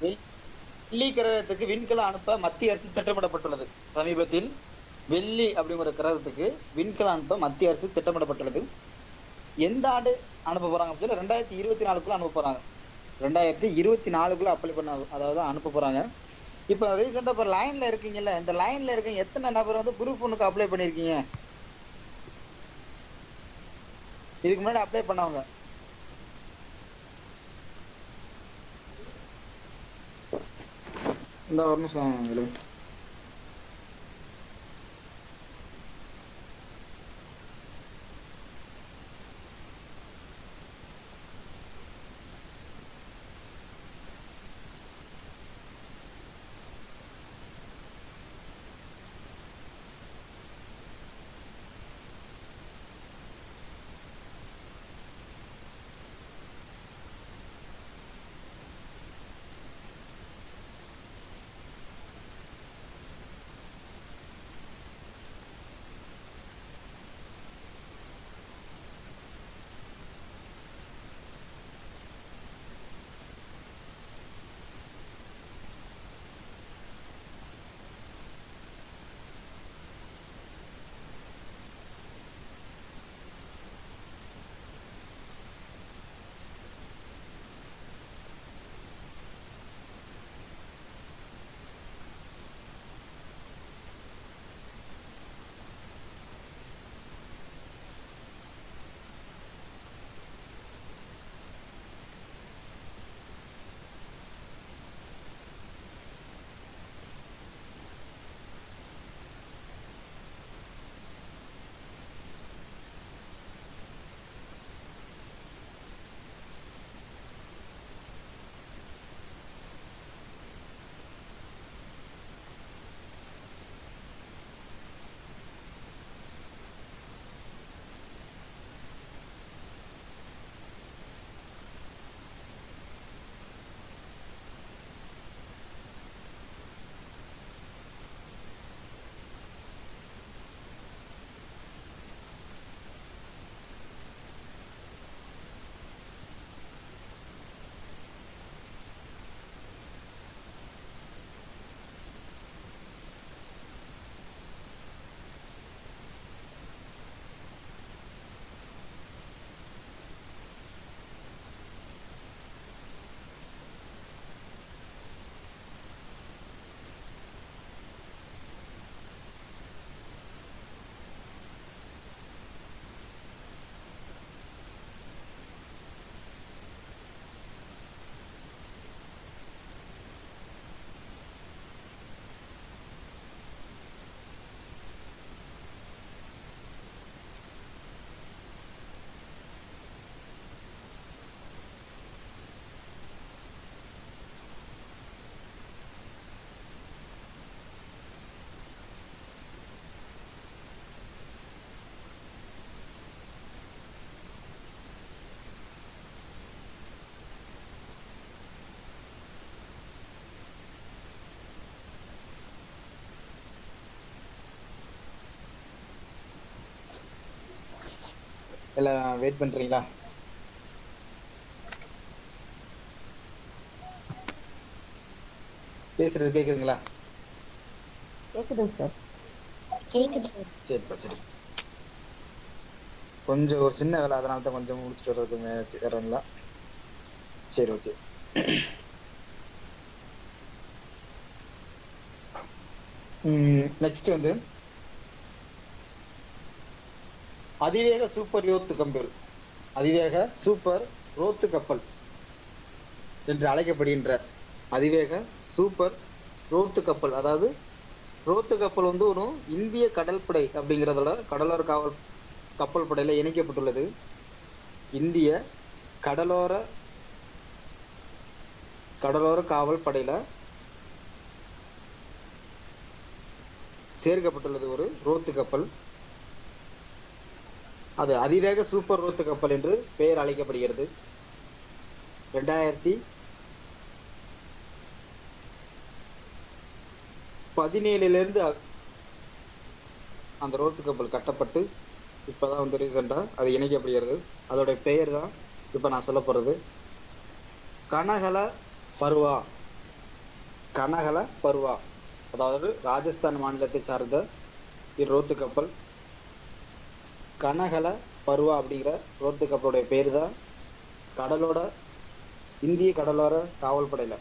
வெள்ளி கிரகத்துக்கு விண்கல அனுப்ப மத்திய அரசு திட்டமிடப்பட்டுள்ளது. சமீபத்தில் வெள்ளி அப்படிங்கிற கிரகத்துக்கு விண்கல அனுப்ப மத்திய அரசு திட்டமிடப்பட்டுள்ளது. எந்த ஆண்டு அனுப்ப போறாங்க அப்படின்னு 2024க்குள்ள அனுப்ப போறாங்க. 2024க்குள்ள அப்ளை பண்ண, அதாவது அனுப்ப போறாங்க. இப்ப ரீசெண்டா இப்ப லைன்ல இருக்கீங்கல்ல, இந்த லைன்ல இருக்கீங்க எத்தனை நபர் வந்து குரூப் ஒன்னுக்கு அப்ளை பண்ணிருக்கீங்க? இதுக்கு முன்னாடி அப்ளை பண்ணவங்க இந்த ஒரு நிமிஷம் எழுது. எல்லாம் வெயிட் பண்றீங்களா? பேசுறது கேக்குதுங்களா? கேக்குதுங்க சார். கேக்குது. சரிப்பா சரி. கொஞ்சம் ஒரு சின்ன வேலை, அதனால தான் கொஞ்சம் முடிச்சுட்டு வர்றதுக்கு வரங்களா? சரி ஓகே. நெக்ஸ்ட் வந்து அதிவேக சூப்பர் யோத்து கப்பல், அதிவேக சூப்பர் ரோத்து கப்பல் என்று அழைக்கப்படுகின்ற அதிவேக சூப்பர் ரோத்து கப்பல், அதாவது ரோத்து கப்பல் வந்து ஒரு இந்திய கடற்படை அப்படிங்கிறதுல கடலோர காவல் கப்பல் படையில இணைக்கப்பட்டுள்ளது. இந்திய கடலோர காவல் படையில சேர்க்கப்பட்டுள்ளது ஒரு ரோத்து கப்பல். அது அதிவேக சூப்பர் ரோத்து கப்பல் என்று பெயர் அழைக்கப்படுகிறது. 2017 அந்த ரோத்து கப்பல் கட்டப்பட்டு இப்பதான் வந்து ரீசெண்டா அது இணைக்கப்படுகிறது. அதோட பெயர் தான் இப்ப நான் சொல்ல போறது. கனகல பருவா. கனகல பருவா, அதாவது ராஜஸ்தான் மாநிலத்தை சார்ந்த ரோத்து கப்பல். கனகல பருவா அப்படிங்கிற ரோத்து கப்பலுடைய பேர் தான் கடலோட இந்திய கடலோர காவல் படையில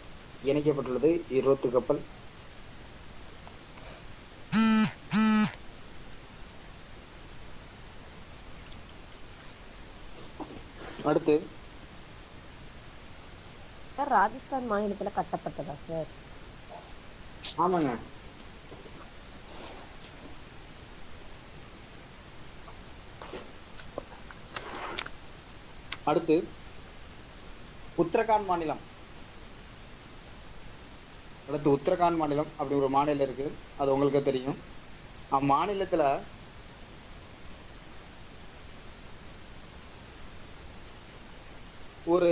இணைக்கப்பட்டுள்ளது ரோத்து கப்பல். அடுத்து சார் ராஜஸ்தான் மாநிலத்துல கட்டப்பட்டதா சார்? ஆமாங்க, அடுத்து உத்தரகாண்ட் மாநிலம். அடுத்து உத்தரகாண்ட் மாநிலம் அப்படி ஒரு மாநிலம் இருக்கு, அது உங்களுக்கு தெரியும். அம்மாநிலத்துல ஒரு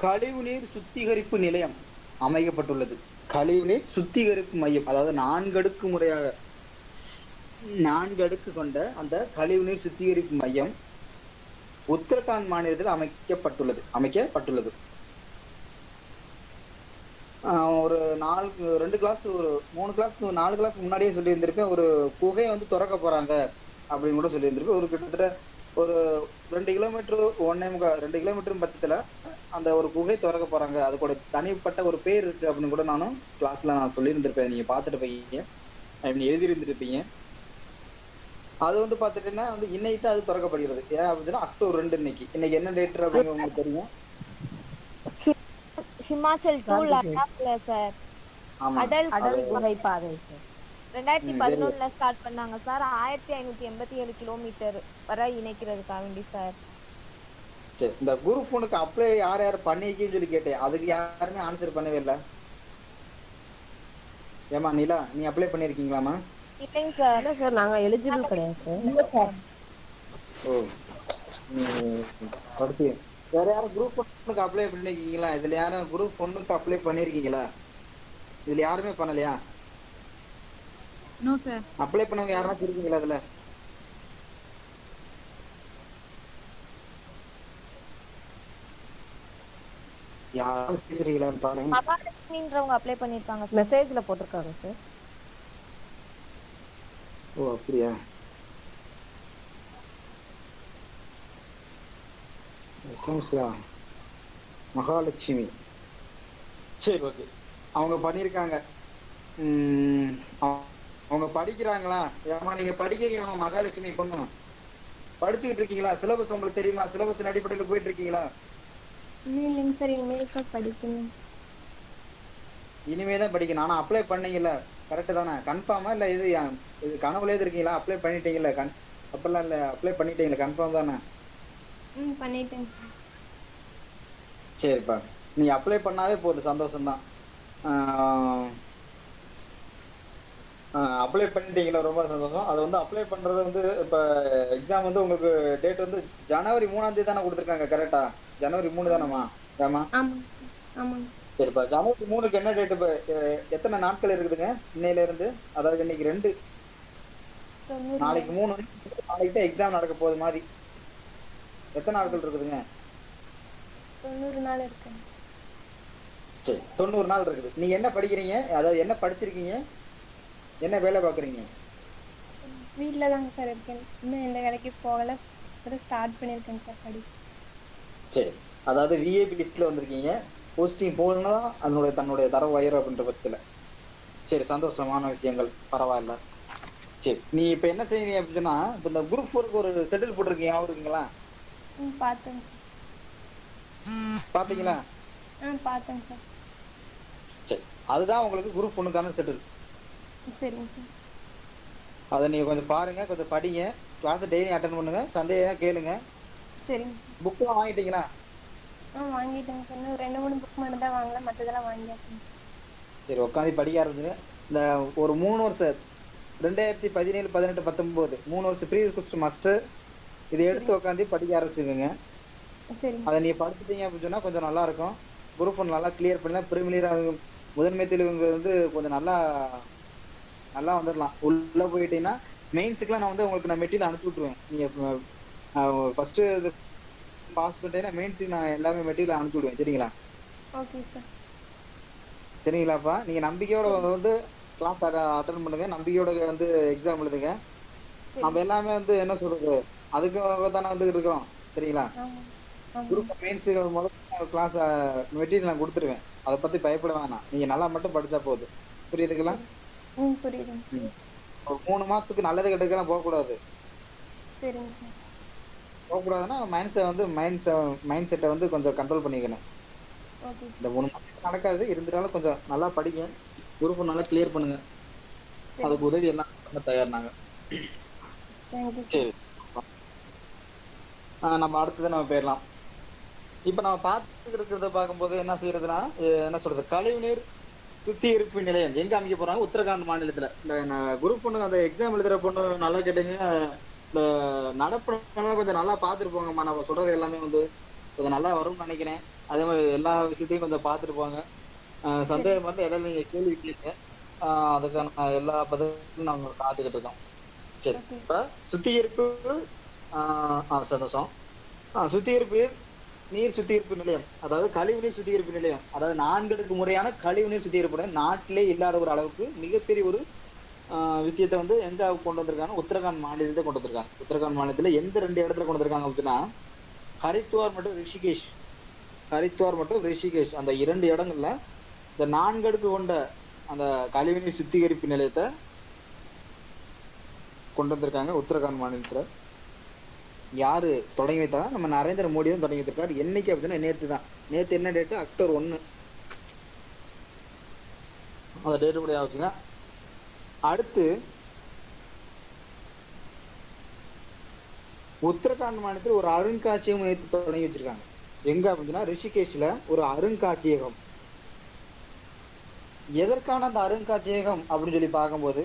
கழிவுநீர் சுத்திகரிப்பு நிலையம் அமைக்கப்பட்டுள்ளது. கழிவுநீர் சுத்திகரிப்பு மையம், அதாவது 4 அடுக்கு முறையாக 4 அடுக்கு கொண்ட அந்த கழிவுநீர் சுத்திகரிப்பு மையம் உத்தரகாண்ட் மாநிலத்தில் அமைக்கப்பட்டுள்ளது. ஒரு 2 கிளாஸ் ஒரு 3 கிளாஸ் 4 கிளாஸ் முன்னாடியே சொல்லி இருந்திருப்பேன். ஒரு குகையை வந்து திறக்க போறாங்க அப்படின்னு கூட சொல்லி இருந்திருப்பேன். ஒரு கிட்டத்தட்ட ஒரு 2 கிலோமீட்டர் 2 கிலோமீட்டர் பட்சத்துல அந்த ஒரு குகை திறக்க போறாங்க, அது கூட தனிப்பட்ட ஒரு பேர் இருக்கு அப்படின்னு கூட நானும் கிளாஸ்ல நான் சொல்லி இருந்திருப்பேன். நீங்க பாத்துட்டு போய் எழுதி இருந்திருப்பீங்க. அது வந்து பாத்துட்டீங்கன்னா வந்து இன்னைக்கு தான் அது திறக்கப்படுகிறது. ஏன் அப்படின்னா அக்டோபர் 2 இன்னைக்கு என்ன டேட் அப்படின்னு உங்களுக்கு தெரியும்? ஹிமாச்சல் டு லடாக்ல சார். ஆமா, அடல் குகை பாதை சார். 2011ல ஸ்டார்ட் பண்ணாங்க சார். 1587 கிலோமீட்டர் வரை இணைக்கிறதுக்காக வேண்டி சார். சரி, இந்த குரூப் 1க்கு அப்ளை யார் பண்ணிருக்கீங்கன்னு சொல்லி கேட்டேன். அதுக்கு யாருமே ஆன்சர் பண்ணவே இல்லை. ஏமா நீலா, நீ அப்ளை பண்ணிருக்கீங்களாமா? இல்லைங்க சார். இல்ல சார், நாங்க எலிஜிபிள் கிடையாது சார். ஓ, அடுத்து வேற யாரும் குரூப் 1க்கு அப்ளை பண்ணிருக்கீங்களா? இதுல யாரும் குரூப் 1க்கு அப்ளை பண்ணிருக்கீங்களா? இதுல யாருமே பண்ணலையா? No sir. அப்ளை பண்ணவங்க யாராச்சும் இருக்கீங்களா அதுல? யாரும் பேசுறீங்களான்னு பாருங்க. மகாலட்சுமின்றவங்க அப்ளை பண்ணிருக்காங்க சார். மெசேஜ்ல போட்டிருக்காங்க சார். ஓ அப்படியா? மகாலட்சுமி, சரி ஓகே. அவங்க பண்ணிருக்காங்க. அவங்க படிக்கிறாங்களா? ஏமா நீங்க படிக்கிறீங்களா? மகாலட்சுமி பொண்ணு படிச்சுக்கிட்டு இருக்கீங்களா? சிலபஸ் உங்களுக்கு தெரியுமா? சிலபஸ் அடிப்படையில் போயிட்டு இருக்கீங்களா? இல்லைங்க சார், இனிமேல் தான் படிக்கணும். இனிமேதான் படிக்கணும். ஆனா அப்ளை பண்ணீங்கல்ல, கரெக்ட் தானே? கன்ஃபார்மா இல்ல இது கனவுல இருக்கீங்களா? அப்ளை பண்ணிட்டீங்கல்ல? அப்பெல்லாம் இல்ல, அப்ளை பண்ணிட்டீங்களா? கன்ஃபார்ம் தானே? பண்ணிட்டேங்க சார். சரிப்பா, நீங்க அப்ளை பண்ணாவே போதும், சந்தோஷம்தான். அப்ளை பண்ணிட்டீங்களா? ரொம்ப சந்தோஷம். அது வந்து அப்ளை பண்றது வந்து இப்ப எக்ஸாம் வந்து உங்களுக்கு டேட் வந்து ஜனவரி 3ஆம் தேதி தானே கொடுத்துருக்காங்க, கரெக்டா? ஜனவரி 3 தானேமா? ஆமா, ஆமாங்க சார். சரிப்பா. ஜனவரி 3க்கு என்ன டேட்? இப்ப எத்தனை நாட்கள் இருக்குதுங்க இன்னையில இருந்து? அதாவது இன்னைக்கு 2, நாளைக்கு 3, நாளைக்கு தான் எக்ஸாம் நடக்க போகுது மாதிரி. எத்தனை நாட்கள் இருக்குதுங்க? 90 நாள் இருக்கு. சரி, 90 நாள் இருக்குது. நீங்க என்ன படிக்கிறீங்க? அதாவது என்ன படிச்சிருக்கீங்க? என்ன வேலை பாக்குறீங்க? வீட்டில் தாங்க சார் இருக்கேன். இன்னும் எந்த வேலைக்கு போகல. ஸ்டார்ட் பண்ணியிருக்கேங்க சார் படி. சரி, அதாவது விஐபி லிஸ்ட்ல வந்திருக்கீங்க. போஸ்டிங் போகணும்னா தன்னுடைய தரவு உயரும் அப்படின்ற பட்சத்துல. சரி, சந்தோஷமான விஷயங்கள், பரவாயில்ல. சரி, நீ இப்ப என்ன செய்யறீங்க அப்படின்னா, இப்ப இந்த குரூப் 4க்கு ஒரு செட்டில் போட்டிருக்கீங்க, ஞாபகம் இருக்குங்களா? பார்த்தேங்க சார். பாத்தீங்களா? பார்த்தேங்க சார். சரி, அதுதான் உங்களுக்கு குரூப் 1க்கான செட்டில். சரிங்க சார். அதை நீங்க கொஞ்சம் பாருங்க, கொஞ்சம் படிங்க, கிளாஸ் டெய்லி அட்டன் பண்ணுங்க, சந்தேகம் கேளுங்க. சரிங்க சார். புக்கெல்லாம் வாங்கிட்டீங்களா? வாங்கிட்டேங்க சார். இன்னும் 2-3 புக் மட்டும் தான் வாங்கல, மற்றதெல்லாம் வாங்கியாச்சுங்க. சரி, உட்காந்து படிக்க ஆரம்பிச்சுங்க. இந்த ஒரு 3 வருஷம் 2017, 18, 19 3 வருஷம் ப்ரீவியஸ் கொஸ்டின் மாஸ்டர் இதை எடுத்து உட்காந்து படிக்க ஆரம்பிச்சுக்கோங்க. சரிங்க. அதை நீங்க படிச்சுட்டீங்க அப்படின்னு சொன்னா கொஞ்சம் நல்லா இருக்கும். குரூப் 1 நல்லா கிளியர் பண்ணலாம். பிரிமிலியர் முதன்மை தெளிவுங்க வந்து கொஞ்சம் நல்லா நல்லா வந்துடலாம். உள்ள போயிட்டீங்கன்னா மெயின்ஸுக்குலாம் நான் வந்து உங்களுக்கு நான் மெட்டீரியல் அனுப்பிச்சு விட்டுருவேன். நீங்க ஃபர்ஸ்ட் பாஸ் பண்ணிட்டீங்கன்னா மெயின்ஸுக்கு நான் எல்லாமே மெட்டீரியல் அனுப்பிச்சு விடுவேன். சரிங்களா? Okay sir. சரிங்களாப்பா? நீங்க நம்பிக்கையோட வந்து கிளாஸ் அட்டன் பண்ணுங்க. நம்பிக்கையோட வந்து எக்ஸாம் எழுதுங்க. சரி. நம்ம எல்லாமே வந்து என்ன சொல்றது, அதுக்காக தானே வந்து இருக்கோம். சரிங்களா? ஆமா ஆமா குரூப் மெயின்ஸ் முதல்ல கிளாஸ் மெட்டீரியல் நான் கொடுத்துருவேன். அதை பத்தி பயப்பட வேணாம். நீங்க நல்லா மட்டும் படிச்சா போதும். புரியுதுங்களா? புரியுதுங்க. ஒரு 3 மாசத்துக்கு நல்லது கெட்டதுக்கெல்லாம் போகக்கூடாது. சரிங்க சார். போகக்கூடாதுன்னா மைண்ட் செட்டை வந்து கொஞ்சம் கண்ட்ரோல் பண்ணிக்கணும். Okay sir. இந்த 3 மாசத்துக்கு நடக்காது, இருந்துட்டாலும் கொஞ்சம் நல்லா படிங்க. குரூப் நல்லா கிளியர் பண்ணுங்க. சரி. அதுக்கு உதவி எல்லாம் பண்ண தயார் நாங்க. தேங்க்யூ. சரி, நம்ம அடுத்தது நம்ம போயிடலாம். இப்ப நம்ம பார்த்துட்டு இருக்கிறத பார்க்கும்போது என்ன செய்யறதுன்னா, என்ன சொல்றது, கழிவுநீர் சுத்திகரிப்பு நிலையம் எங்க அமைக்க போறாங்க? உத்தரகாண்ட் மாநிலத்துல. இந்த குரூப் பொண்ணு அந்த எக்ஸாம் எழுதுற பொண்ணு நல்லா கேட்டீங்க. இந்த நடப்பு கொஞ்சம் நல்லா பார்த்துட்டு போங்கம்மா. நம்ம சொல்றது எல்லாமே வந்து கொஞ்சம் நல்லா வரும்னு நினைக்கிறேன். அதே மாதிரி எல்லா விஷயத்தையும் கொஞ்சம் பார்த்துட்டு போங்க. சந்தேகம் வந்து இடையில நீங்க கேள்வி கேளுங்க. அதுக்கான எல்லா பதிலும் நாங்க காத்துக்கிட்டு இருக்கோம். சரி, இப்ப சுத்திகரிப்பு சந்தோஷம். சுத்திகரிப்பு நீர் சுத்திகரிப்பு நிலையம், அதாவது கழிவுநீர் சுத்திகரிப்பு நிலையம், அதாவது 4 அடுக்கு முறையான கழிவுநீர் சுத்திகரிப்பு நிலையம் நாட்டிலே இல்லாத ஒரு அளவுக்கு மிகப்பெரிய ஒரு விஷயத்த வந்து எங்க கொண்டு வந்திருக்காங்க? உத்தரகாண்ட் மாநிலத்தை கொண்டு வந்திருக்காங்க. உத்தரகாண்ட் மாநிலத்துல எந்த 2 இடத்துல கொண்டு வந்திருக்காங்க அப்படின்னா, ஹரித்வார் மற்றும் ரிஷிகேஷ் அந்த 2 இடங்கள்ல இந்த 4 அடுக்கு கொண்ட அந்த கழிவுநீர் சுத்திகரிப்பு நிலையத்தை கொண்டு வந்திருக்காங்க உத்தரகாண்ட் மாநிலத்துல. யாரு தொடங்கி வைத்தாங்க? நம்ம நரேந்திர மோடி தான் தொடங்கி வைத்திருக்காரு. என்னைக்கு அப்படின்னா நேற்று தான். நேற்று என்ன டேட்டு? அக்டோபர் 1. அந்த டேட்டு கூட ஆச்சுங்க. அடுத்து உத்தரகாண்ட் மாநிலத்தில் ஒரு அருங்காட்சியகம் நேற்று தொடங்கி வச்சிருக்காங்க. எங்க அப்படின்னா ரிஷிகேஷ்ல ஒரு அருங்காட்சியகம். எதற்கான அந்த அருங்காட்சியகம் அப்படின்னு சொல்லி பார்க்கும்போது,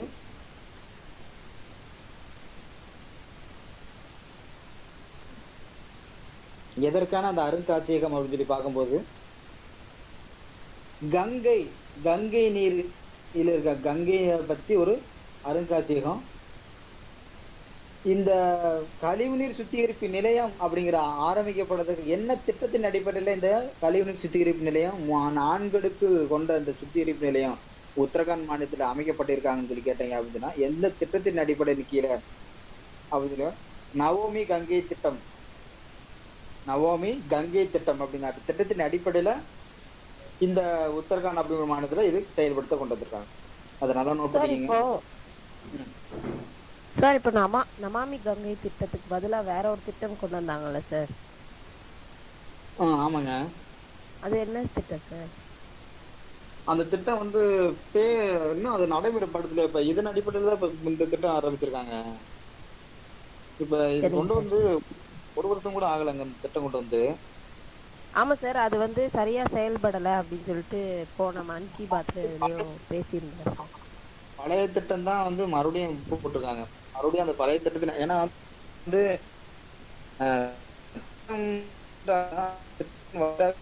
எதற்கான அந்த அருங்காட்சியகம் அப்படின்னு சொல்லி பார்க்கும்போது, கங்கை நீரில் இருக்க கங்கையை பத்தி ஒரு அருங்காட்சியகம். இந்த கழிவுநீர் சுத்திகரிப்பு நிலையம் அப்படிங்கிற ஆரம்பிக்கப்படுறதுக்கு என்ன திட்டத்தின் அடிப்படையில இந்த கழிவுநீர் சுத்திகரிப்பு நிலையம் 4 அடுக்கு கொண்ட இந்த சுத்திகரிப்பு நிலையம் உத்தரகாண்ட் மாநிலத்துல அமைக்கப்பட்டிருக்காங்கன்னு சொல்லி கேட்டீங்க அப்படின்னா, எந்த திட்டத்தின் அடிப்படையில் கீழே அப்படின்னு நவோமி கங்கை திட்டம் அப்படிங்கிற திட்டத்தின் அடிப்படையில இந்த உத்தரகாண்ட் அப்படிங்கிற மாநிலத்துல இது செயல்படுத்த கொண்டு வந்திருக்காங்க. அதை நல்லா நோட் பண்ணிக்கங்க. சார் இப்போ நமாமி கங்கை திட்டத்துக்கு பதிலா வேற ஒரு திட்டம் கொண்டு வந்தாங்கல்ல சார்? ஆமாங்க. அது என்ன திட்டம் சார்? அந்த திட்டம் வந்து இன்னும் அது நடைமுறைப்படுத்தல. இப்ப இதன் அடிப்படையில தான் இப்ப இந்த திட்டம் ஆரம்பிச்சிருக்காங்க. இப்ப இது கொண்டு வந்து 1 வருஷம் கூட ஆகலைங்க இந்த திட்டம் கொண்டு வந்து. ஆமா சார், அது வந்து சரியா செயல்படல அப்படின்னு சொல்லிட்டு போன மன் கி பாத்லயும் பேசியிருந்தேன் சார். பழைய திட்டம் தான் வந்து மறுபடியும் போட்டிருக்காங்க. மறுபடியும் அந்த பழைய திட்டத்துல ஏன்னா வந்து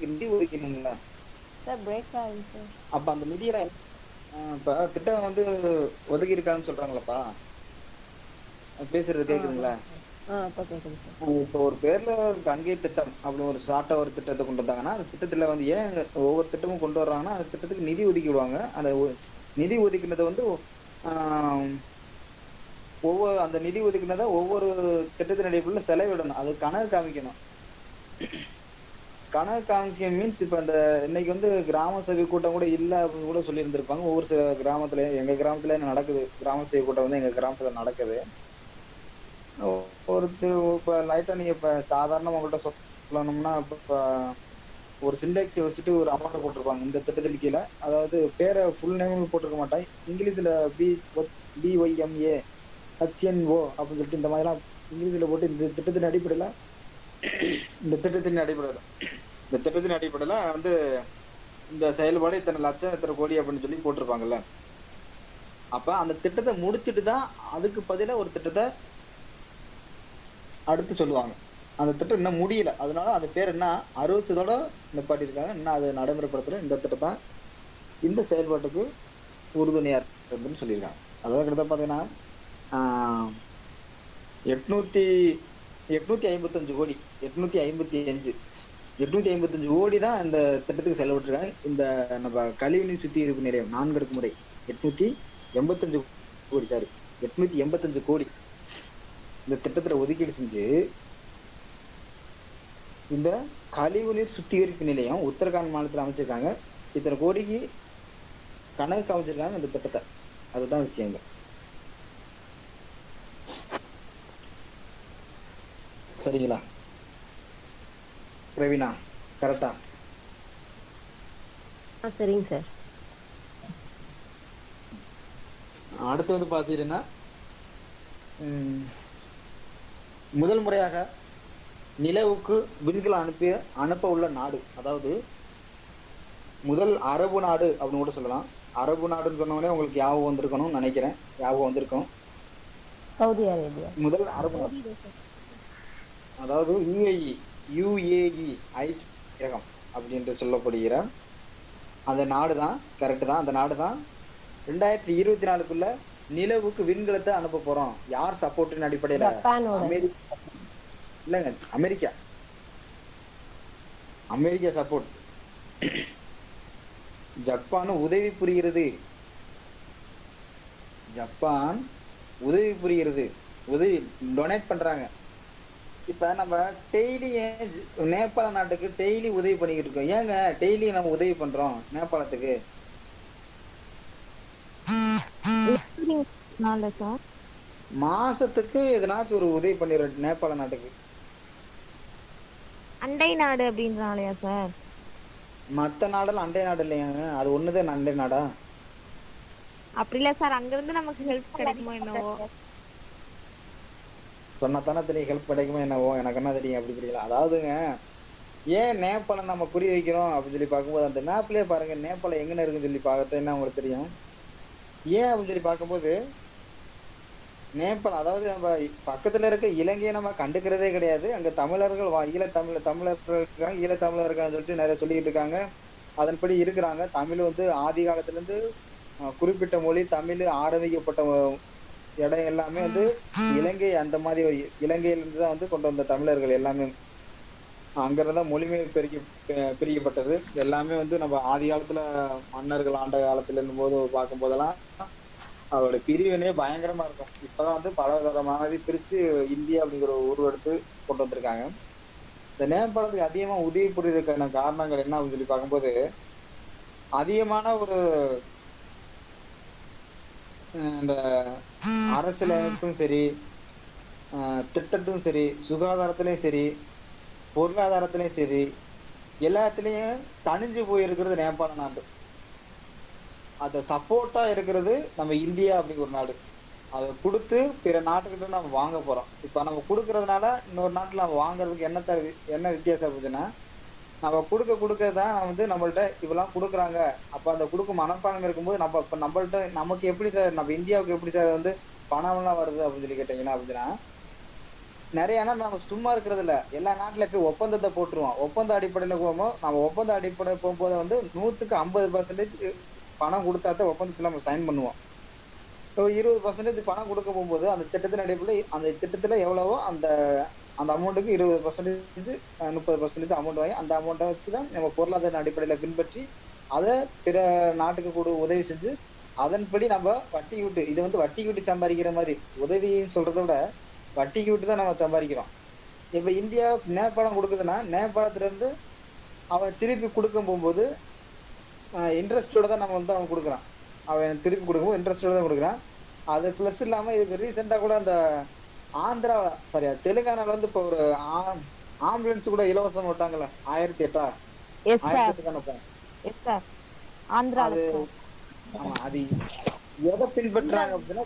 நிதி ஒதுக்கணுங்களா சார்? பிரேக் ஆகுது சார். அப்ப அந்த நிதியில இப்ப திட்டம் வந்து ஒதுக்கி இருக்கான்னு சொல்றாங்களப்பா. பேசுறது கேக்குதுங்களா? இப்போ கேக்குது சார். இப்போ ஒரு பேர்ல கங்கை திட்டம் அப்படின்னு ஒரு ஷார்ட்டா ஒரு திட்டத்தை கொண்டு வந்தாங்கன்னா, அந்த திட்டத்துல வந்து ஏன் ஒவ்வொரு திட்டமும் கொண்டு வர்றாங்கன்னா, அந்த திட்டத்துக்கு நிதி ஒதுக்கி விடுவாங்க. அந்த நிதி ஒதுக்கினதை வந்து அந்த நிதி ஒதுக்கினதை ஒவ்வொரு திட்டத்தின் அடிப்படையில் செலவிடணும். அது கணக்கு காமிக்கணும். கணக்கு காமிக்க மீன்ஸ் இப்ப அந்த இன்னைக்கு வந்து கிராம சபை கூட்டம் கூட இல்ல அப்படின்னு கூட சொல்லி இருந்திருப்பாங்க. ஒவ்வொரு சில கிராமத்துல, எங்க கிராமத்துல நடக்குது கிராம சபை கூட்டம் வந்து எங்க கிராமத்துல நடக்குது. இப்ப லைட்டா நீங்க இப்ப சாதாரண உங்கள்கிட்ட சொல்லணும்னா, இப்ப ஒரு சிண்டெக்ஸ் வச்சுட்டு ஒரு அமௌண்ட் போட்டிருப்பாங்க இந்த திட்டத்தில் கீழே. அதாவது பேரை ஃபுல் நேம் போட்டிருக்க மாட்டாங்க. இங்கிலீஷ்ல BYMA HNO அப்படின்னு சொல்லிட்டு இந்த மாதிரிலாம் இங்கிலீஷ்ல போட்டு இந்த திட்டத்தின் அடிப்படையில வந்து இந்த செயல்பாடு இத்தனை லட்சம் இத்தனை கோடி அப்படின்னு சொல்லி போட்டிருப்பாங்கல்ல. அப்ப அந்த திட்டத்தை முடிச்சுட்டு தான் அதுக்கு பதிலா ஒரு திட்டத்தை அடுத்து சொல்லுவாங்க. அந்த திட்டம் இன்னும் முடியல, அதனால அந்த பேர் என்ன அறிவிச்சதோட நிப்பாட்டி இருக்காங்க. இன்னும் அதை நடைமுறைப்படுத்துற இந்த திட்டத்தை இந்த செயல்பாட்டுக்கு உறுதுணையா இருக்குன்னு சொல்லியிருக்காங்க. அதாவது கிட்ட பாத்தீங்கன்னா ஆஹ், 800 855 கோடி 855 855 கோடி தான் இந்த திட்டத்துக்கு செலவிட்டிருக்காங்க. இந்த நம்ம கழிவுநீர் சுத்திகரிப்பு நிலையம் 4 அடுக்குமுறை 885 கோடி, சாரி 885 கோடி இந்த திட்டத்துல ஒதுக்கீடு செஞ்சு இந்த கழிவுநீர் சுத்திகரிப்பு நிலையம் உத்தரகாண்ட் மாநிலத்தில் அமைச்சிருக்காங்க. இத்தனை கோடிக்கு கணக்கு அமைச்சிருக்காங்க இந்த திட்டத்தை. அதுதான் விஷயங்க. சரிங்களா பிரவீனா? கரெக்டா? சரிங்க சார். அடுத்து வந்து பாத்தீங்கன்னா முதல் முறையாக நிலவுக்கு விண்கல அனுப்ப உள்ள நாடு, அதாவது முதல் அரபு நாடு அப்படின்னு கூட சொல்லலாம். அரபு நாடுன்னு சொன்னோடனே உங்களுக்கு ஞாபகம் வந்திருக்கணும்னு நினைக்கிறேன். ஞாபகம் வந்திருக்கும். Saudi Arabia. முதல் அரபு நாடு அதாவது யுஏஇ ஐட் கிரகம் அப்படின்ட்டு சொல்லப்படுகிற அந்த நாடு தான். கரெக்ட் தான். அந்த நாடு தான் 2024க்குள்ள நிலவுக்கு விண்கலத்தை அனுப்ப போறோம். யார் சப்போர்ட்டின் அடிப்படையில? அமெரிக்கா இல்லைங்க, அமெரிக்கா சப்போர்ட். ஜப்பான் உதவி புரிகிறது. ஜப்பான் உதவி புரிகிறது, உதவி டொனேட் பண்றாங்க. இப்ப நம்ம டெய்லி நேபாள நாட்டுக்கு டெய்லி உதவி பண்ணிக்கிட்டு இருக்கோம். ஏங்க டெய்லி நம்ம உதவி பண்றோம் நேபாளத்துக்கு? சார் மாசத்துக்கு எதனாச்சும் ஒரு உதவி பண்ணிடுறோம் நேபாள நாட்டுக்கு. அண்டை நாடு அப்படின்றாலயா சார்? மத்த நாடெல்லாம் அண்டை நாடு இல்லையாங்க, அது ஒண்ணுதான் அண்டை நாடா? அப்படி இல்ல சார், அங்க இருந்து நமக்கு ஹெல்ப் கிடைக்குமோ என்னவோ. சொன்னத்தானே தெரியும் ஹெல்ப் கிடைக்குமோ என்னவோ, எனக்கு என்ன தெரியும் அப்படி தெரியல. அதாவதுங்க, ஏன் நேபாளம் நம்ம குறி வைக்கிறோம் அப்படின்னு சொல்லி பார்க்கும்போது அந்த மேப்லயே பாருங்க நேபாளம் எங்கன்னு இருக்குன்னு சொல்லி பார்க்கறது என்ன உங்களுக்கு தெரியும். ஏன் அப்படின்னு சொல்லி பார்க்கும்போது நேபாளம், அதாவது நம்ம பக்கத்துல இருக்க இலங்கையை நம்ம கண்டுக்கிறதே கிடையாது. அங்க தமிழர்கள் தமிழர்கள் இருக்காங்க, ஈழத்தமிழர் இருக்கான்னு சொல்லிட்டு நிறைய சொல்லிக்கிட்டு இருக்காங்க. அதன்படி இருக்கிறாங்க. தமிழ் வந்து ஆதி காலத்துல இருந்து குறிப்பிட்ட மொழி தமிழ் ஆரம்பிக்கப்பட்ட இடம் எல்லாமே வந்து இலங்கை. அந்த மாதிரி இலங்கையில இருந்து தான் வந்து கொண்டு வந்த தமிழர்கள் எல்லாமே அங்கிருந்தா மொழிமை பிரிக்கப்பட்டது. எல்லாமே வந்து நம்ம ஆதி காலத்துல மன்னர்கள் ஆண்ட காலத்துல இருக்கும் போது பார்க்கும் போதெல்லாம் அவரோட பிரிவினே பயங்கரமா இருக்கும். இப்பதான் வந்து பல விதமாக பிரிச்சு இந்தியா அப்படிங்கிற உருவெடுத்து கொண்டு வந்திருக்காங்க. இந்த நேபாளத்துக்கு அதிகமா உதவி புரிவதற்கான காரணங்கள் என்ன அப்படின்னு சொல்லி பார்க்கும்போது, அதிகமான ஒரு இந்த அரசியலமைப்பும் சரி, திட்டத்தும் சரி, சுகாதாரத்திலையும் சரி, பொருளாதாரத்திலையும் சரி, எல்லாத்துலயும் தனிஞ்சு போயிருக்கிறது நேபாள நாடு. அதை சப்போர்ட்டா இருக்கிறது நம்ம இந்தியா அப்படிங்கிற ஒரு நாடு. அதை கொடுத்து பிற நாட்டுக்கிட்ட நம்ம வாங்க போறோம். இப்ப நம்ம கொடுக்கறதுனால இன்னொரு நாட்டுல நம்ம வாங்குறதுக்கு என்ன வித்தியாசம் இருக்குதுன்னா, நம்ம கொடுக்கதான் வந்து நம்மள்ட்ட இவெல்லாம் கொடுக்குறாங்க. அப்ப அந்த கொடுக்கும் மனப்பான்மை இருக்கும்போது நம்ம இப்ப நம்மள்ட்ட நமக்கு எப்படி சார், நம்ம இந்தியாவுக்கு எப்படி சார் வந்து பணம் எல்லாம் வருது அப்படின்னு சொல்லி கேட்டீங்கன்னா, அப்படின்னா நிறைய நம்ம சும்மா இருக்கிறது இல்ல. எல்லா நாட்டுல போய் ஒப்பந்தத்தை போட்டுருவோம். ஒப்பந்த அடிப்படையில போகும்போது நம்ம ஒப்பந்த அடிப்படை போகும்போது வந்து 100% பணம் கொடுத்தாதான் ஒப்பந்தத்துல நம்ம சைன் பண்ணுவோம். இப்போ 20% பணம் கொடுக்க போகும்போது அந்த திட்டத்தின் அடிப்படையில் அந்த திட்டத்துல எவ்வளவோ அந்த அமௌண்ட்டுக்கு 20% 30% அமௌண்ட் வாங்கி அந்த அமௌண்ட்டை வச்சுதான் நம்ம பொருளாதார அடிப்படையில பின்பற்றி அதை பிற நாட்டுக்கு கூட உதவி செஞ்சு அதன்படி நம்ம வட்டிக்கு விட்டு, இது வந்து வட்டிக்கு விட்டு சம்பாதிக்கிற மாதிரி, உதவின்னு சொல்றதை விட வட்டிக்கு விட்டு தான் நம்ம சம்பாதிக்கிறோம். இப்ப இந்தியா நேபாளம் கொடுக்குதுன்னா நேபாளத்துல இருந்து அவன் திருப்பி கொடுக்க போகும்போது இன்ட்ரெஸ்டோட தான் நம்ம வந்து அவன் கொடுக்குறான். அவன் திருப்பி கொடுக்கும்போது இன்ட்ரெஸ்டோட தான் கொடுக்குறான். அது பிளஸ் இல்லாம இதுக்கு ரீசெண்டா கூட அந்த ஆந்திரா தெலுங்கானால வந்து இப்போ ஒரு ஆம்புலன்ஸ் கூட இலவசம் விட்டாங்கல்ல 1008 அது எதை பின்பற்றாங்க அப்படின்னா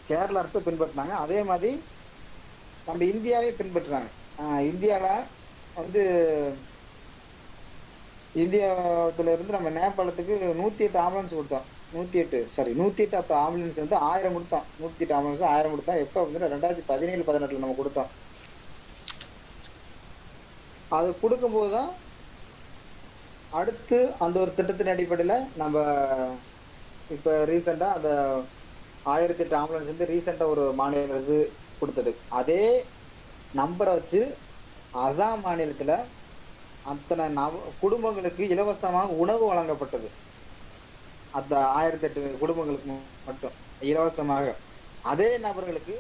கேரள அரசு பின்பற்றினாங்க. அதே மாதிரி நம்ம இந்தியாவே பின்பற்றுறாங்க. இந்தியால வந்து இந்தியாத்துல இருந்து நம்ம நேபாளத்துக்கு 108 ஆம்புலன்ஸ் கொடுத்தோம். 108 அப்ப ஆம்புலன்ஸ் வந்து 1000 கொடுத்தோம். 108 ஆம்புலன்ஸ் 1000 கொடுத்தோம். எப்ப வந்து 2017-18 நம்ம கொடுத்தோம். அது கொடுக்கும் போதுதான் அடுத்து அந்த ஒரு திட்டத்தின் அடிப்படையில நம்ம இப்ப ரீசெண்டா அந்த 1008 ஆம்புலன்ஸ் வந்து ரீசெண்டா ஒரு மாநில அரசு கொடுத்தது. அதே நம்பரை வச்சு அசாம் மாநிலத்துல அத்தனை குடும்பங்களுக்கு இலவசமாக உணவு வழங்கப்பட்டது. அந்த 1008 குடும்பங்களுக்கு மட்டும் இலவசமாக. அதே நபர்களுக்கு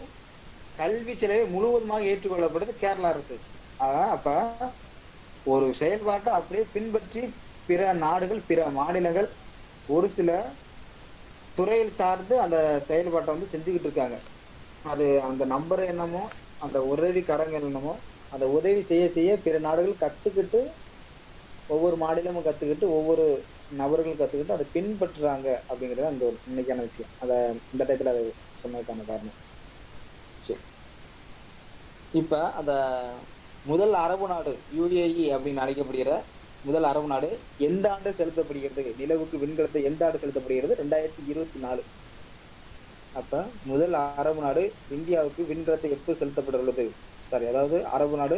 கல்வி செலவை முழுவதுமாக ஏற்றுக்கொள்ளப்பட்டது கேரளா அரசு. அப்ப ஒரு செயல்பாட்டை அப்படியே பின்பற்றி பிற நாடுகள், பிற மாநிலங்கள் ஒரு சில துறையில் சார்ந்து அந்த செயல்பாட்டை வந்து செஞ்சுக்கிட்டு இருக்காங்க. அது அந்த நம்பர் என்னமோ, அந்த உதவி கரங்கள் என்னமோ, அந்த உதவி செய்ய செய்ய பிற நாடுகள் கத்துக்கிட்டு, ஒவ்வொரு மாநிலமும் கத்துக்கிட்டு, ஒவ்வொரு நபர்களும் கத்துக்கிட்டு அதை பின்பற்றுறாங்க அப்படிங்கிறது அந்த ஒரு இன்னைக்கான விஷயம். அத இந்த டயத்துல அதை சொன்னதுக்கான காரணம். சரி, இப்ப அந்த முதல் அரபு நாடு UAE அப்படின்னு அழைக்கப்படுகிற முதல் அரபு நாடு எந்த ஆண்டு செலுத்தப்படுகிறது? நிலவுக்கு விண்கலத்தை எந்த ஆண்டு செலுத்தப்படுகிறது? 2024. அப்ப முதல் அரபு நாடு இந்தியாவுக்கு விண்கலத்தை எப்ப செலுத்தப்பட்டுள்ளது? சாரி, அதாவது அரபு நாடு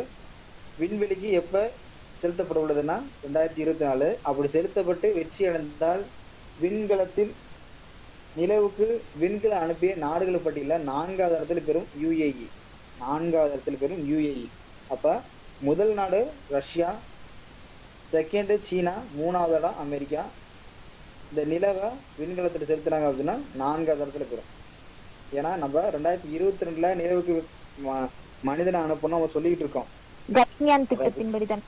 விண்வெளிக்கு எப்ப செலுத்தப்பட உள்ளதுன்னா 2024. அப்படி செலுத்தப்பட்டு வெற்றி அடைந்தால் விண்கலத்தில் நிலவுக்கு விண்கலம் அனுப்பிய நாடுகள் பட்டியல 4வது இடத்துல பெறும் UAE. 4வது இடத்துல பெறும் UAE. அப்ப முதல் நாடு ரஷ்யா, செகண்ட் சீனா, 3வது இடம் அமெரிக்கா. இந்த நிலவை விண்கலத்துல செலுத்துறாங்க அப்படின்னா 4வது இடத்துல பெறும். ஏன்னா நம்ம 2022 நிலவுக்கு மனிதனை அனுப்பணும் நம்ம சொல்லிக்கிட்டு இருக்கோம். ககன்யான் திட்டத்தின்படி தான்.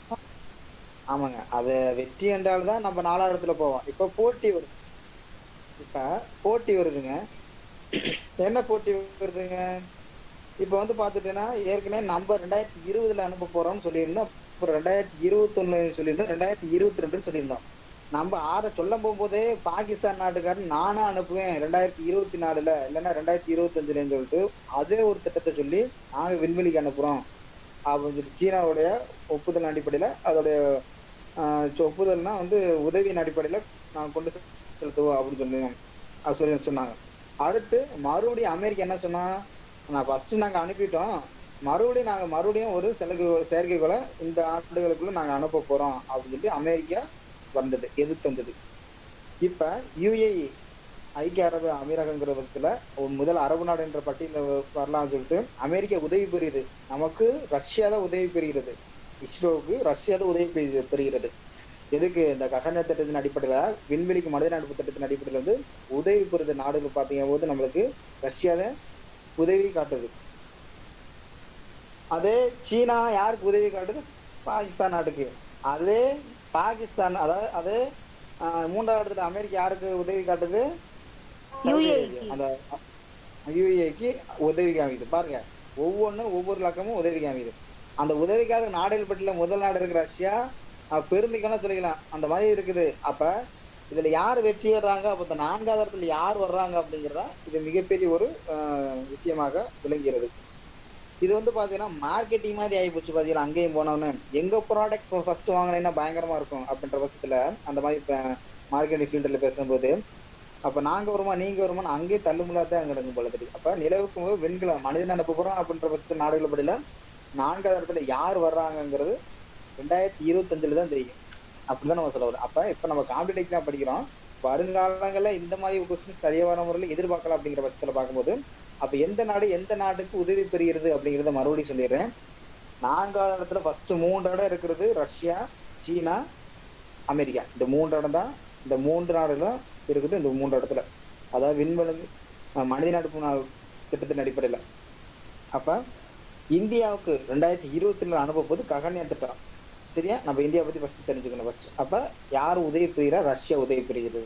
ஆமாங்க, அது வெற்றி என்றால்தான் நம்ம 4வது இடத்துல போவோம். இப்ப போட்டி வருதுங்க. என்ன போட்டி வருதுங்க? இப்ப வந்து பாத்துட்டேன்னா ஏற்கனவே நம்ம 2020 அனுப்ப போறோம்னு சொல்லியிருந்தோம். அப்புறம் 2021 சொல்லியிருந்தோம், 2022 சொல்லியிருந்தோம். நம்ம சொல்லும் போகும்போதே பாகிஸ்தான் நாட்டுக்காரன் நானா அனுப்புவேன் 2024 இல்லைன்னா 2025 சொல்லிட்டு அதே ஒரு திட்டத்தை சொல்லி நாங்க விண்வெளிக்கு அனுப்புறோம் அப்படின்னு சொல்லி சீனாவுடைய ஒப்புதல் அடிப்படையில, அதோடைய ஒப்புதல்னா வந்து உதவியின் அடிப்படையில நாங்க கொண்டு செலுத்துவோம் அப்படின்னு சொல்லி சொன்னாங்க. அடுத்து மறுபடியும் அமெரிக்கா என்ன சொன்னா, நான் ஃபர்ஸ்ட் நாங்க அனுப்பிட்டோம், மறுபடியும் ஒரு செயற்கைக்கோளை இந்த ஆண்டுகளுக்குள்ள நாங்க அனுப்ப போறோம் அப்படின்னு சொல்லி அமெரிக்கா வந்தது, எதிர்த்து வந்தது. இப்ப UAE ஐக்கிய அரபு அமீரகங்கிற பட்சத்துல ஒரு முதல் அரபு நாடு என்ற பட்டியல வரலாம்னு சொல்லிட்டு அமெரிக்கா உதவி பெறுகிறது. நமக்கு ரஷ்யா தான் உதவி பெறுகிறது. இஸ்ரோவுக்கு ரஷ்யா தான் உதவி பெறுகிறது. எதுக்கு? இந்த ககன்யான் திட்டத்தின் அடிப்படையில, விண்வெளிக்கு மனிதன் அனுப்பு திட்டத்தின் அடிப்படையில வந்து உதவி பெறுத நாடுகள் பாத்தீங்க போது நம்மளுக்கு ரஷ்யா தான் உதவி காட்டுது. அதே சீனா யாருக்கு உதவி காட்டுது? பாகிஸ்தான் நாட்டுக்கு. அதே பாகிஸ்தான், அதாவது அதே 3வது இடத்துல அமெரிக்கா யாருக்கு உதவி காட்டுது? அந்த UAEக்கு உதவி காமிக்குது. பாருங்க, ஒவ்வொன்றும் ஒவ்வொரு லக்கமும் உதவி காமிக்குது. அந்த உதவிக்காக நாடுகள் பட்டியல முதல் நாடு இருக்கு ரஷ்யா. பெருமைக்கான சொல்லிக்கலாம், அந்த மாதிரி இருக்குது. அப்ப இதுல யார் வெற்றி பெறாங்க, அப்ப இந்த 4வது இடத்துல யார் வர்றாங்க அப்படிங்கிறதா இது மிகப்பெரிய ஒரு விஷயமாக விளங்குகிறது. இது வந்து பாத்தீங்கன்னா மார்க்கெட்டிங் மாதிரி ஆகி போச்சு. பாத்தீங்கன்னா அங்கேயும் போனோன்னு எங்க ப்ராடக்ட் ஃபர்ஸ்ட் வாங்கினீங்கன்னா பயங்கரமா இருக்கும் அப்படின்ற பட்சத்துல அந்த மாதிரி மார்க்கெட்டிங் ஃபீல்டுல பேசும்போது, அப்ப நாங்க வருமா நீங்க வருமானு அங்கேயே தள்ளுமுள்ளாதான் அங்க நடக்கும் போல தெரியும். அப்ப நிலவுக்கு விண்கலம் மனிதன் அனுப்ப போறோம் அப்படின்ற பட்சத்தில் நாடுகள் படியில 4வது இடத்துல யார் வர்றாங்கிறது 2025 தான் தெரியும். அப்படிதான் நம்ம சொல்ல வரோம். அப்ப இப்ப நம்ம காம்படிட்டிவா படிக்கிறோம். வருங்காலங்கள்ல இந்த மாதிரி கொஸ்டின்ஸ் சரியான முறையில் எதிர்பார்க்கலாம் அப்படிங்கிற பட்சத்துல பார்க்கும்போது, அப்ப எந்த நாடுக்கு உதவி பெறுகிறது அப்படிங்கிறத மறுபடியும் சொல்லிடுறேன். 4வது இடத்துல ஃபர்ஸ்ட் 3 இடம் இருக்கிறது ரஷ்யா, சீனா, அமெரிக்கா. இந்த 3 இடம் தான், இந்த 3 நாடுகளும் இருக்குது இந்த 3 இடத்துல. அதாவது விண்வெளி மனித அனுப்பு திட்டத்தின் அடிப்படையில. அப்ப இந்தியாவுக்கு 2022 அனுப்ப போது ககன்யான் திட்டம். சரியா, நம்ம இந்தியா பத்தி ஃபர்ஸ்ட் தெரிஞ்சுக்கணும் ஃபர்ஸ்ட். அப்ப யார் உதவி பெறுகிறா? ரஷ்யா உதவி பெறுகிறது.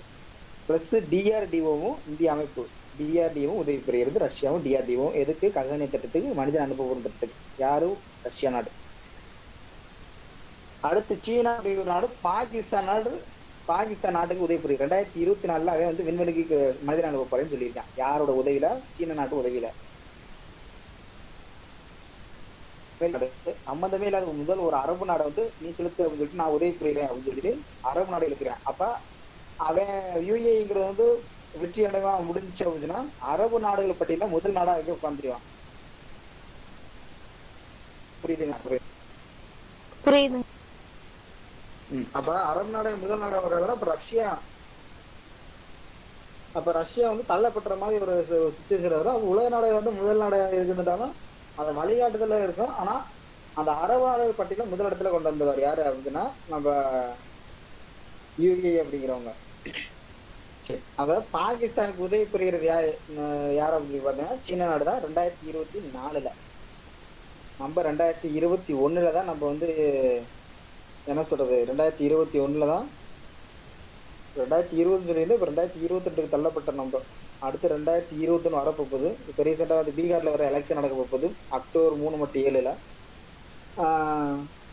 பிளஸ் DRDOவும் இந்திய அமைப்பு DRDOவும் உதவி பெறுகிறது. ரஷ்யாவும் DRDOவும் எதுக்கு? ககன்யான் திட்டத்துக்கு, மனிதன் அனுப்ப போகும் திட்டத்துக்கு. யாரும்? ரஷ்யா நாடு. அடுத்து சீனா அப்படிங்கிற நாடு, பாகிஸ்தான் நாட்டுக்கு உதவி புரியுது. 2024 அவன் வந்து விண்வெளிக்கு மனிதன் அனுப்ப போறேன்னு சொல்லியிருக்கான். யாரோட உதவியில? சீன நாட்டு உதவியில. சம்பந்தமே இல்லாத முதல் ஒரு அரபு நாடை வந்து நீ செலுத்து அப்படின்னு சொல்லிட்டு நான் உதவி புரியுறேன் அப்படின்னு சொல்லிட்டு அரபு நாடு இருக்கிறேன். அப்ப அவன் UAEங்கிறது வந்து வெற்றி அடைவா முடிஞ்சு அப்படின்னா அரபு நாடுகள் பட்டியல முதல் நாடா வைக்க உட்காந்துருவான். புரியுதுங்க? புரியுது. அப்ப அரபு நாடு முதல் நாடா வர்றதுனா இப்ப ரஷ்யா அப்ப ரஷ்யா வந்து தள்ளப்பட்ட மாதிரி ஒரு சுச்சுவேஷன் வரும். அப்ப உலக நாடு வந்து முதல் நாடு இருந்துட்டாலும் அந்த வழிகாட்டுதல இருக்கும். ஆனா அந்த அரபு நாடு பட்டியல முதல் இடத்துல கொண்டு வந்தவர் யாரு அப்படின்னா நம்ம யூஏ அப்படிங்கிறவங்க. சரி, அதாவது பாகிஸ்தானுக்கு உதவி புரிகிறது யார் அப்படின்னு பாத்தீங்கன்னா சீன நாடு தான். 2024 நம்ம 2021 தான் நம்ம வந்து என்ன சொல்றது 2021 தான் 2020 சொல்லியிருந்து இப்ப 2022 தள்ளப்பட்ட நம்ம. அடுத்து 2021 வரப்போகுது. இப்ப ரீசெண்டா வந்து பீகார்ல வர எலெக்ஷன் நடக்க போகுது அக்டோபர் 3 மற்றும் 7.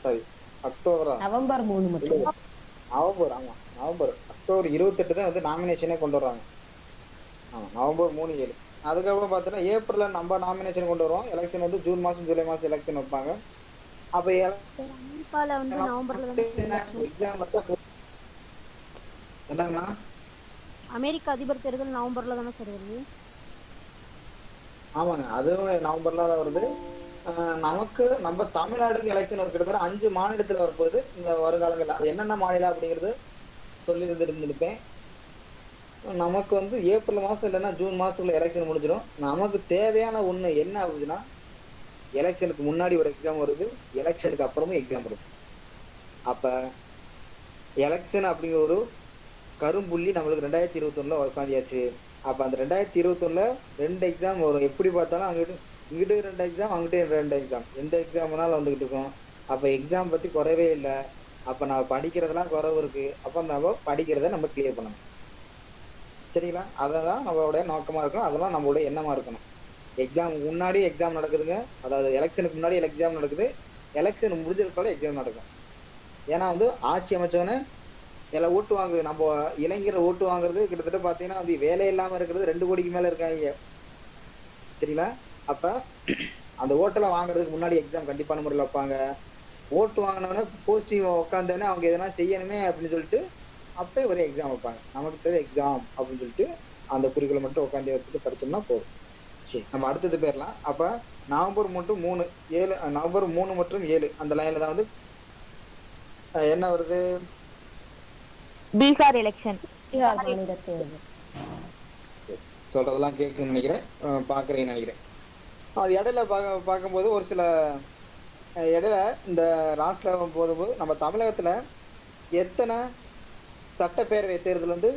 சாரி அக்டோபரா நவம்பர் 3 மட்டும். நவம்பர். ஆமா நவம்பர். அக்டோபர் 28 தான் வந்து நாமினேஷனே கொண்டு வர்றாங்க. ஆமா நவம்பர் 3, 7. அதுக்கப்புறம் பாத்தீங்கன்னா ஏப்ரல்ல நம்ம நாமினேஷன் கொண்டு வருவோம். எலெக்ஷன் வந்து ஜூன் மாசம் ஜூலை மாசம் எலெக்ஷன் வைப்பாங்க. அப்ப அமெரிக்கால வந்து நவம்பர்ல தான் எக்ஸாம் என்னங்கண்ணா அமெரிக்க அதிபர் தேர்தல் நவம்பர்ல தானே சார் வருது? ஆமாங்க அதுவும் நவம்பர்ல தான் வருது. நமக்கு நம்ம தமிழ்நாடுக்கு எலெக்ஷன் கிட்டத்தட்ட 5 மாநிலத்துல வரப்போகுது இந்த வருங்காலங்கள்ல. அது என்னென்ன மாநிலம் அப்படிங்கிறது சொல்லி இருந்திருப்பேன். நமக்கு வந்து ஏப்ரல் மாசம் இல்லைன்னா ஜூன் மாசத்துக்குள்ள எலெக்ஷன் முடிஞ்சிடும். நமக்கு தேவையான ஒண்ணு என்ன ஆகுதுன்னா எலெக்ஷனுக்கு முன்னாடி ஒரு எக்ஸாம் வருது, எலெக்ஷனுக்கு அப்புறமும் எக்ஸாம் வருது. அப்ப எலெக்ஷன் அப்படிங்கிற ஒரு கரும்புள்ளி நம்மளுக்கு 2021 உட்காந்தியாச்சு. அப்ப அந்த 2021 2 எக்ஸாம் வரும். எப்படி பார்த்தாலும் இங்கிட்டு 2 எக்ஸாம், அங்கிட்டு 2 எக்ஸாம், எந்த எக்ஸாம் வேணாலும் வந்துகிட்டு இருக்கோம். அப்ப எக்ஸாம் பத்தி குறைவே இல்லை. அப்ப நம்ம படிக்கிறதெல்லாம் குறைவு இருக்கு. அப்ப நம்ம படிக்கிறத நம்ம கிளியர் பண்ணணும். சரிங்களா? அததான் நம்மளுடைய நோக்கமா இருக்கணும். அதெல்லாம் நம்மளுடைய எண்ணமா இருக்கணும். எக்ஸாம் முன்னாடி எக்ஸாம் நடக்குதுங்க. அதாவது எலெக்ஷனுக்கு முன்னாடி எக்ஸாம் நடக்குது, எலெக்ஷன் முடிஞ்சிருக்கால எக்ஸாம் நடக்கும். ஏன்னா வந்து ஆட்சி அமைச்சவனே எல்லாம் ஓட்டு வாங்குது. நம்ம இளைஞர் ஓட்டு வாங்குறது கிட்டத்தட்ட பாத்தீங்கன்னா அது வேலை இல்லாம இருக்கிறது 2 கோடிக்கு மேல இருக்காங்க. சரிங்களா? அப்ப அந்த ஓட்டெல்லாம் வாங்குறதுக்கு முன்னாடி எக்ஸாம் கண்டிப்பான முறையில் வைப்பாங்க. ஓட்டு வாங்கினோடனே போஸ்டிங் உட்காந்தோடனே அவங்க எதனா செய்யணுமே அப்படின்னு சொல்லிட்டு அப்போ ஒரு எக்ஸாம் வைப்பாங்க. நமக்கு தேவை எக்ஸாம் அப்படின்னு சொல்லிட்டு அந்த குறிகளை மட்டும் உட்காந்து வச்சுட்டு படிச்சோம்னா போதும். சரி, நம்ம அடுத்தது போயிடலாம். அப்ப நவம்பர் 3 மற்றும் 7 அந்த லைன்ல தான் வந்து என்ன வருது? பீகார் எலெக்ஷன். பீகார் மாநில தேர்தல். சொல்றதெல்லாம் கேட்குன்னு நினைக்கிறேன், பாக்குறீங்கன்னு நினைக்கிறேன். அது இடையில பார்க்கும்போது ஒரு சில இடையில இந்த லாஸ்ட்ல போகும்போது நம்ம தமிழகத்துல எத்தனை சட்டப்பேரவை தேர்தல் வந்து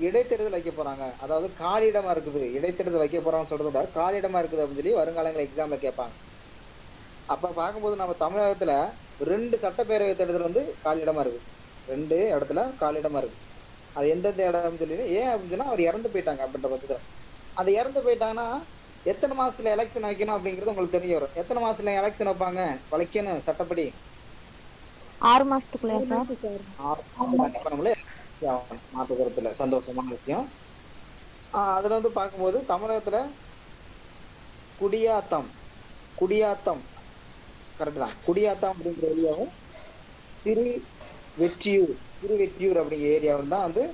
இடைத்தேர்தல் வைக்க போறாங்க, அதாவது காலியிடமா இருக்குது, இடைத்தேர்தல் வைக்க போறாங்கன்னு சொல்றத விட காலியிடமா இருக்குது அப்படின்னு சொல்லி வருங்காலங்கள் எக்ஸாம்ல கேட்பாங்க. அப்ப பார்க்கும்போது நம்ம தமிழகத்துல 2 சட்டப்பேரவை தேர்தல் வந்து காலியிடமா இருக்கு. 2 இடத்துல காலியிடமா இருக்கு. அது எந்தெந்த இடம் சொல்லி ஏன் அப்படின்னு சொன்னா அவர் இறந்து போயிட்டாங்க. அப்படின்ற பட்சத்துல அந்த இறந்து போயிட்டாங்கன்னா எத்தனை மாசத்துல எலெக்ஷன் வைக்கணும் அப்படிங்கிறது உங்களுக்கு தெரிய வரும். எத்தனை மாசத்துல எலெக்ஷன் வைப்பாங்க வைக்கணும் சட்டப்படி? 6 மாசத்துக்குள்ளயா சார்? 6 மாசம் கண்டிப்பா நம்மளே மாற்று கருத்துல சந்தோஷமான விஷயம். அதுல வந்து பார்க்கும்போது தமிழகத்துல குடியாத்தம் கரெக்ட் தான். குடியாத்தம் அப்படிங்கிற ஏரியாவும் திருவெற்றியூர் அப்படிங்கிற ஏரியாவும் தான் வந்து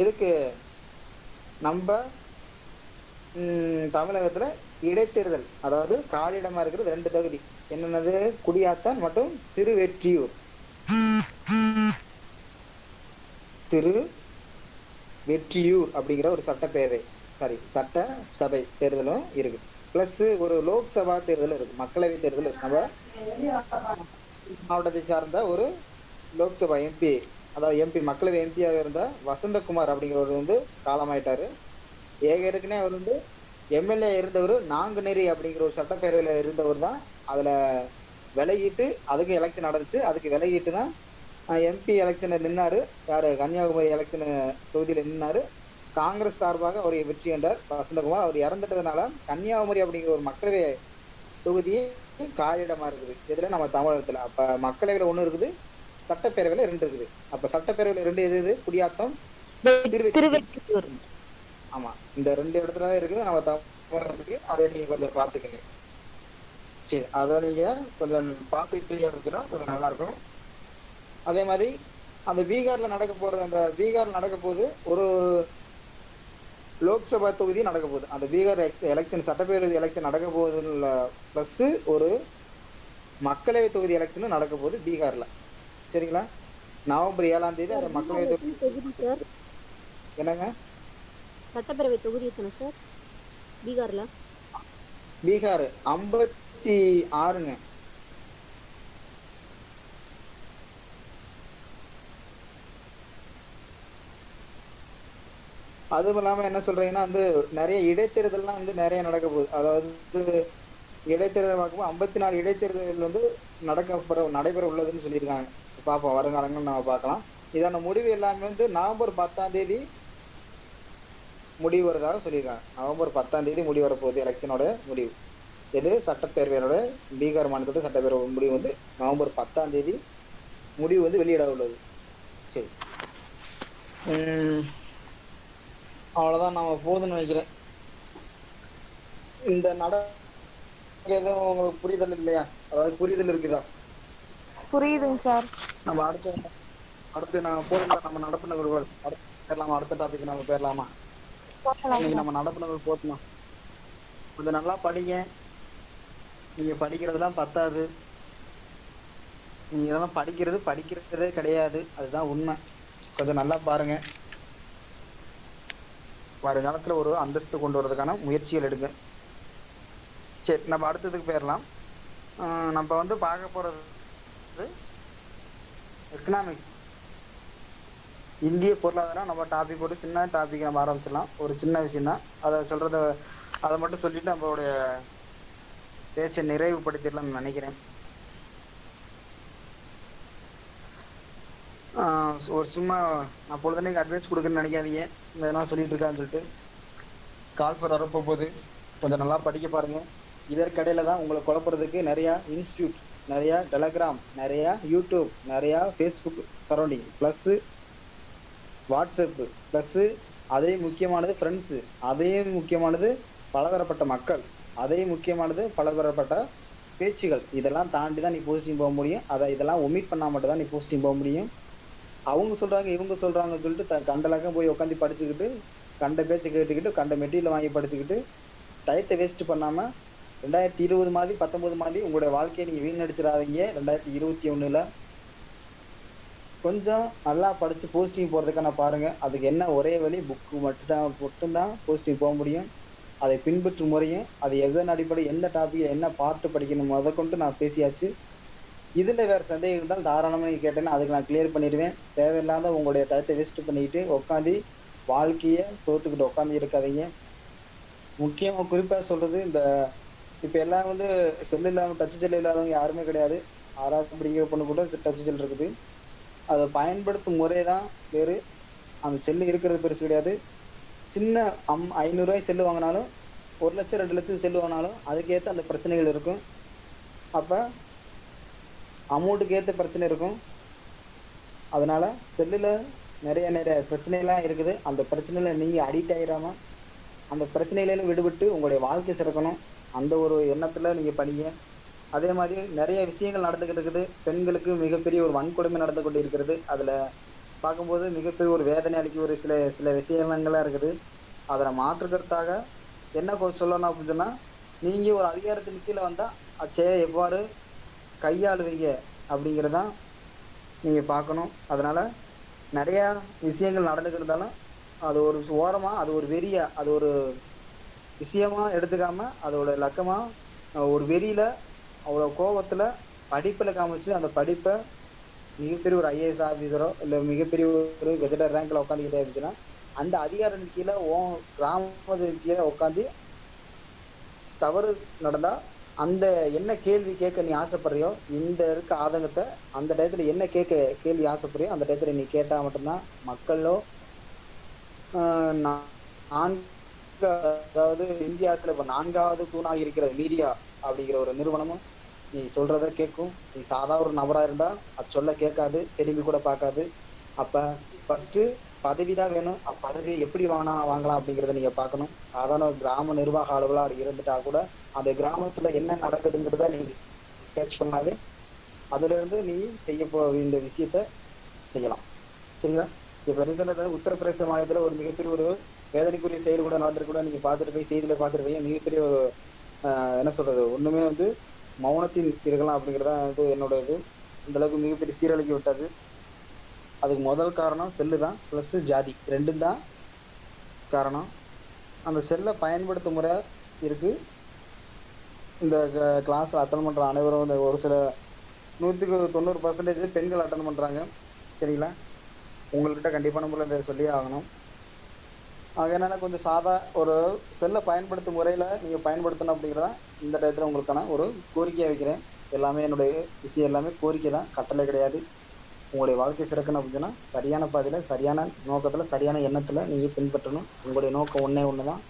எதுக்கு நம்ம தமிழகத்துல இடைத்தேர்தல், அதாவது காலியிடமா இருக்கிறது 2 தொகுதி. என்னென்னது? குடியாத்தம் மற்றும் திருவெற்றியூர் அப்படிங்கிற ஒரு சட்ட சபை தேர்தலும் இருக்கு. பிளஸ் ஒரு லோக்சபா தேர்தல் இருக்கு, மக்களவை தேர்தல் இருக்கு. நம்ம மாவட்டத்தை சார்ந்த ஒரு லோக்சபா எம்பி, அதாவது எம்பி மக்களவை எம்பியாக இருந்த வசந்தகுமார் அப்படிங்கிறவர் வந்து காலமாயிட்டாரு. ஏற்கனவே அவர் வந்து எம்எல்ஏ இருந்தவர் நாங்குநேரி அப்படிங்கிற ஒரு சட்டப்பேரவையில இருந்தவர் தான். அதுல விலகிட்டு அதுக்கு எலெக்ஷன் நடந்துச்சு. அதுக்கு விலகிட்டு தான் எம்பி எலெக்ஷன்ல நின்னாரு. யாரு? கன்னியாகுமரி எலெக்ஷன் தொகுதியில நின்னாரு. காங்கிரஸ் சார்பாக அவர் வெற்றி கண்டார் வசந்தகுமார். அவர் இறந்துட்டதுனால கன்னியாகுமரி அப்படிங்கிற ஒரு மக்களவை தொகுதியே காலியிடமா இருக்குது. இதுல நம்ம தமிழகத்துல. அப்ப மக்களவையில 1 இருக்குது, சட்டப்பேரவையில 2 இருக்குது. அப்ப சட்டப்பேரவையில 2 எது? குடியாத்தம், திருவெற்றியூர். ஆமா, இந்த 2 இடத்துல இருக்குது நம்ம தமிழகத்துக்கு. அதை நீங்க கொஞ்சம் பாத்துக்கங்க. சரி, அதை நீங்க கொஞ்சம் பார்த்துட்டு இருக்கணும், கொஞ்சம் நல்லா இருக்கும். அதே மாதிரி அந்த பீகார்ல நடக்க போகுது ஒரு லோக்சபா தொகுதி நடக்க போகுது. அந்த பீகார் எலெக்ஷன் சட்டப்பேரவை எலெக்ஷன் நடக்க போகுது. பிளஸ் ஒரு மக்களவை தொகுதி எலெக்ஷனும் நடக்க போகுது பீகார்ல. சரிங்களா? நவம்பர் 7ஆம் தேதி அந்த மக்களவை தொகுதி. என்னங்க? சட்டப்பேரவை தொகுதி எத்தனை சார் பீகார்ல? பீகார் 56ங்க. அதுவும் இல்லாம என்ன சொல்றீங்கன்னா வந்து நிறைய இடைத்தேர்தல்லாம் வந்து நிறைய நடக்க போகுது. அதாவது இடைத்தேர்தல் பார்க்கும்போது 54 இடைத்தேர்தல் வந்து நடைபெற உள்ளதுன்னு சொல்லியிருக்காங்க. பார்ப்போம், வருங்காலங்கள் நம்ம பார்க்கலாம். இதான முடிவு எல்லாமே வந்து நவம்பர் 10ஆம் தேதி முடிவு வருவதாக சொல்லியிருக்காங்க. நவம்பர் 10ஆம் தேதி முடிவு வரப்போகுது எலெக்ஷனோட முடிவு. இது சட்டப்பேரவையோட பீகார் மாநிலத்தோட சட்டப்பேரவை முடிவு வந்து நவம்பர் 10ஆம் தேதி முடிவு வந்து வெளியிட உள்ளது. சரி, அவ்வளவுதான் நம்ம போதுன்னு நினைக்கிறேன். இந்த எதுவும் உங்களுக்கு புரிதல் இல்லையா? அதாவது புரிதல் இருக்குதா? புரியுதுங்க சார். நம்ம அடுத்து நம்ம போதுங்களா? நம்ம நடப்புனர்கள் பேரலாமா? அடுத்த டாபிக் நம்ம பேரலாமா? இன்னைக்கு நம்ம நடப்புனர்கள் போதுமா? கொஞ்சம் நல்லா படிங்க. நீங்க படிக்கிறதுலாம் பத்தாது. நீங்க இதெல்லாம் படிக்கிறதே கிடையாது. அதுதான் உண்மை. கொஞ்சம் நல்லா பாருங்க. வருங்காலத்துல ஒரு அந்தஸ்து கொண்டு வர்றதுக்கான முயற்சிகள் எடுங்க. சரி, நம்ம அடுத்ததுக்கு போயிடலாம். நம்ம வந்து பார்க்க போறது எக்கனாமிக்ஸ், இந்திய பொருளாதாரம். நம்ம டாபிக் போட்டு சின்ன டாபிக் நம்ம ஆரம்பிச்சிடலாம். ஒரு சின்ன விஷயம் தான், அதை மட்டும் சொல்லிட்டு நம்மளுடைய பேச்சை நிறைவுபடுத்திடலாம்னு நினைக்கிறேன். ஒரு சும்மா நான் பொழுதுனே அட்வைஸ் கொடுக்குன்னு நினைக்காதீங்க. எதனா சொல்லிட்டு இருக்கான்னு சொல்லிட்டு கால் ஃபார் வரப்போ போகுது. கொஞ்சம் நல்லா படிக்க பாருங்க. இதற்கிடையில தான் உங்களை குழப்பறதுக்கு நிறைய இன்ஸ்டியூட், நிறைய டெலகிராம், நிறைய யூடியூப், நிறைய Facebook surrounding, plus WhatsApp, plus அதே முக்கியமானது ஃப்ரெண்ட்ஸு, அதே முக்கியமானது பலதரப்பட்ட மக்கள், அதே முக்கியமானது பலதரப்பட்ட பேச்சுகள். இதெல்லாம் தாண்டி தான் நீ போஸ்டிங் போக முடியும். இதெல்லாம் ஒமிட் பண்ணா மட்டும் தான் நீ போஸ்டிங் போக முடியும். அவங்க சொல்றாங்க இவங்க சொல்றாங்கன்னு சொல்லிட்டு கண்டலாக்கம் போய் உட்காந்து படிச்சுக்கிட்டு, கண்ட பேச்சு கேட்டுக்கிட்டு, கண்ட மெட்டீரியல் வாங்கி படிச்சுக்கிட்டு டயத்தை வேஸ்ட் பண்ணாம 2020 மாதிரி 19 மாதிரி உங்களுடைய வாழ்க்கையை நீங்க வீணடிச்சிடாதீங்க. 2021ல கொஞ்சம் நல்லா படிச்சு போஸ்டிங் போறதுக்கான பாருங்க. அதுக்கு என்ன ஒரே வழி, புக்கு மட்டும்தான் போஸ்டிங் போக முடியும். அதை பின்பற்றும் முறையும், அது எதன் அடிப்படை, எந்த டாபிக், என்ன பார்ட்டு படிக்கணும் முத கொண்டு நான் பேசியாச்சு. இதுல வேற சந்தேகம் இருந்தால் தாராளமா நீங்க கேட்டேன்னா அதுக்கு நான் கிளியர் பண்ணிடுவேன். தேவையில்லாத உங்களுடைய டயத்தை வேஸ்ட் பண்ணிட்டு உட்காந்து வாழ்க்கைய தோத்துக்கிட்டு உட்காந்து இருக்காதீங்க. முக்கியமா குறிப்பா சொல்றது, இந்த இப்ப எல்லாம் வந்து செல் இல்லாம டச் செல் இல்லாதவங்க யாருமே கிடையாது. 6வது படிக்கிற பொண்ணு கூட டச் செல் இருக்குது. அதை பயன்படுத்தும் முறைதான் வேறு. அந்த செல்லு இருக்கிறது பெருசு கிடையாது. சின்ன 500 ரூபாய் செல்லு வாங்கினாலும் 1 லட்சம் 2 லட்சம் செல்லு வாங்கினாலும் அதுக்கேற்ற அந்த பிரச்சனைகள் இருக்கும். அப்ப அமௌண்ட்டுக்கு ஏற்ற பிரச்சனை இருக்கும். அதனால செல்லுல நிறைய பிரச்சனைலாம் இருக்குது. அந்த பிரச்சனையில நீங்க அடிக்ட் ஆயிடாம அந்த பிரச்சனையில விடுபட்டு உங்களுடைய வாழ்க்கை சிறக்கணும். அந்த ஒரு எண்ணத்துல நீங்க படிங்க. அதே மாதிரி நிறைய விஷயங்கள் நடந்துகிட்டு இருக்குது. பெண்களுக்கு மிகப்பெரிய ஒரு வன்கொடுமை நடந்து கொண்டு இருக்கிறது. அதுல பார்க்கும்போது மிகப்பெரிய ஒரு வேதனை அளிக்க ஒரு சில விஷயங்கள்லாம் இருக்குது. அதில் மாற்றுக்கிறதுக்காக என்ன சொல்லணும் அப்படின்னு சொன்னா, நீங்க ஒரு அதிகாரத்தின் கீழே வந்தா அச்சையை எவ்வாறு கையாளுவீங்க அப்படிங்கிறதான் நீங்க பார்க்கணும். அதனால நிறைய விஷயங்கள் நடந்துக்கிட்டு இருந்தாலும் அது ஒரு ஓரமா, அது ஒரு வெறியா, அது ஒரு விஷயமா எடுத்துக்காம அதோட லக்கமா ஒரு வெறியில அவ்வளோ கோபத்துல படிப்புல காமிச்சு அந்த படிப்பை மிகப்பெரிய ஒரு ஐஏஎஸ் ஆஃபீஸரோ இல்லை மிகப்பெரிய ஒரு கெஜெட்டர் ரேங்க்ல உட்காந்துக்கிட்டே இருந்துச்சுன்னா அந்த அதிகாரத்தின் கீழே கிராமத்தின் கீழே உட்காந்து தவறு நடந்தா அந்த என்ன கேள்வி கேட்க நீ ஆசைப்படுறியோ, இந்த இருக்க ஆதங்கத்தை அந்த டயத்துல என்ன கேள்வி ஆசைப்படுறியோ அந்த டயத்துல நீ கேட்டா மட்டும்தான் மக்களோ அதாவது இந்தியாத்துல இப்ப 4வது தூணாக இருக்கிற மீடியா அப்படிங்கிற ஒரு நிறுவனமும் நீ சொல்றத கேட்கும். நீ சாதாரண ஒரு நபரா இருந்தா அது சொல்ல கேட்காது, திரும்பி கூட பார்க்காது. அப்ப ஃபர்ஸ்ட் பதவிதான் வேணும். பதவி எப்படி வாங்கலாம் அப்படிங்கிறத நீங்க பார்க்கணும். சாதாரண ஒரு கிராம நிர்வாக அளவுல இருந்துட்டா கூட அந்த கிராமத்துல என்ன நடக்குதுங்கிறத நீ கேட்ச் பண்ணாலே அதுல இருந்து நீ செய்ய இந்த விஷயத்த செய்யலாம். சரிங்களா? இப்ப ரீசெண்டா உத்தரப்பிரதேச மாநிலத்துல ஒரு மிகப்பெரிய ஒரு வேதனைக்குரிய செயல் கூட நடந்துட்டு கூட நீங்க பார்த்துட்டு போய் செய்தியில பார்த்துட்டு போய் மிகப்பெரிய ஒரு என்ன சொல்றது, ஒண்ணுமே வந்து மௌனத்தில் இருக்கலாம் அப்படிங்கிறதா வந்து என்னோட இது. இந்த அளவுக்கு மிகப்பெரிய சீரழிக்க விட்டது. அதுக்கு முதல் காரணம் செல்லு தான், பிளஸ் ஜாதி, ரெண்டும் தான் காரணம். அந்த செல்லை பயன்படுத்தும் முறை இருக்கு. இந்த கிளாஸ் அட்டன் பண்ற அனைவரும் இந்த ஒரு சில 100% பெண்கள் அட்டன் பண்றாங்க. சரிங்களா? உங்கள்கிட்ட கண்டிப்பான முறையில் இதை சொல்லி ஆகணும். அதனால கொஞ்சம் சாதா ஒரு செல்லை பயன்படுத்தும் முறையில் நீங்கள் பயன்படுத்தணும் அப்படிங்கிறத இந்த டயத்தில் உங்களுக்கான ஒரு கோரிக்கையை வைக்கிறேன். எல்லாமே என்னுடைய விஷயம் எல்லாமே கோரிக்கை தான், கட்டளை கிடையாது. உங்களுடைய வாழ்க்கை சிறக்கணும் அப்படின்னா சரியான பாதையில், சரியான நோக்கத்தில், சரியான எண்ணத்தில் நீங்கள் பின்பற்றணும். உங்களுடைய நோக்கம் ஒன்று தான்,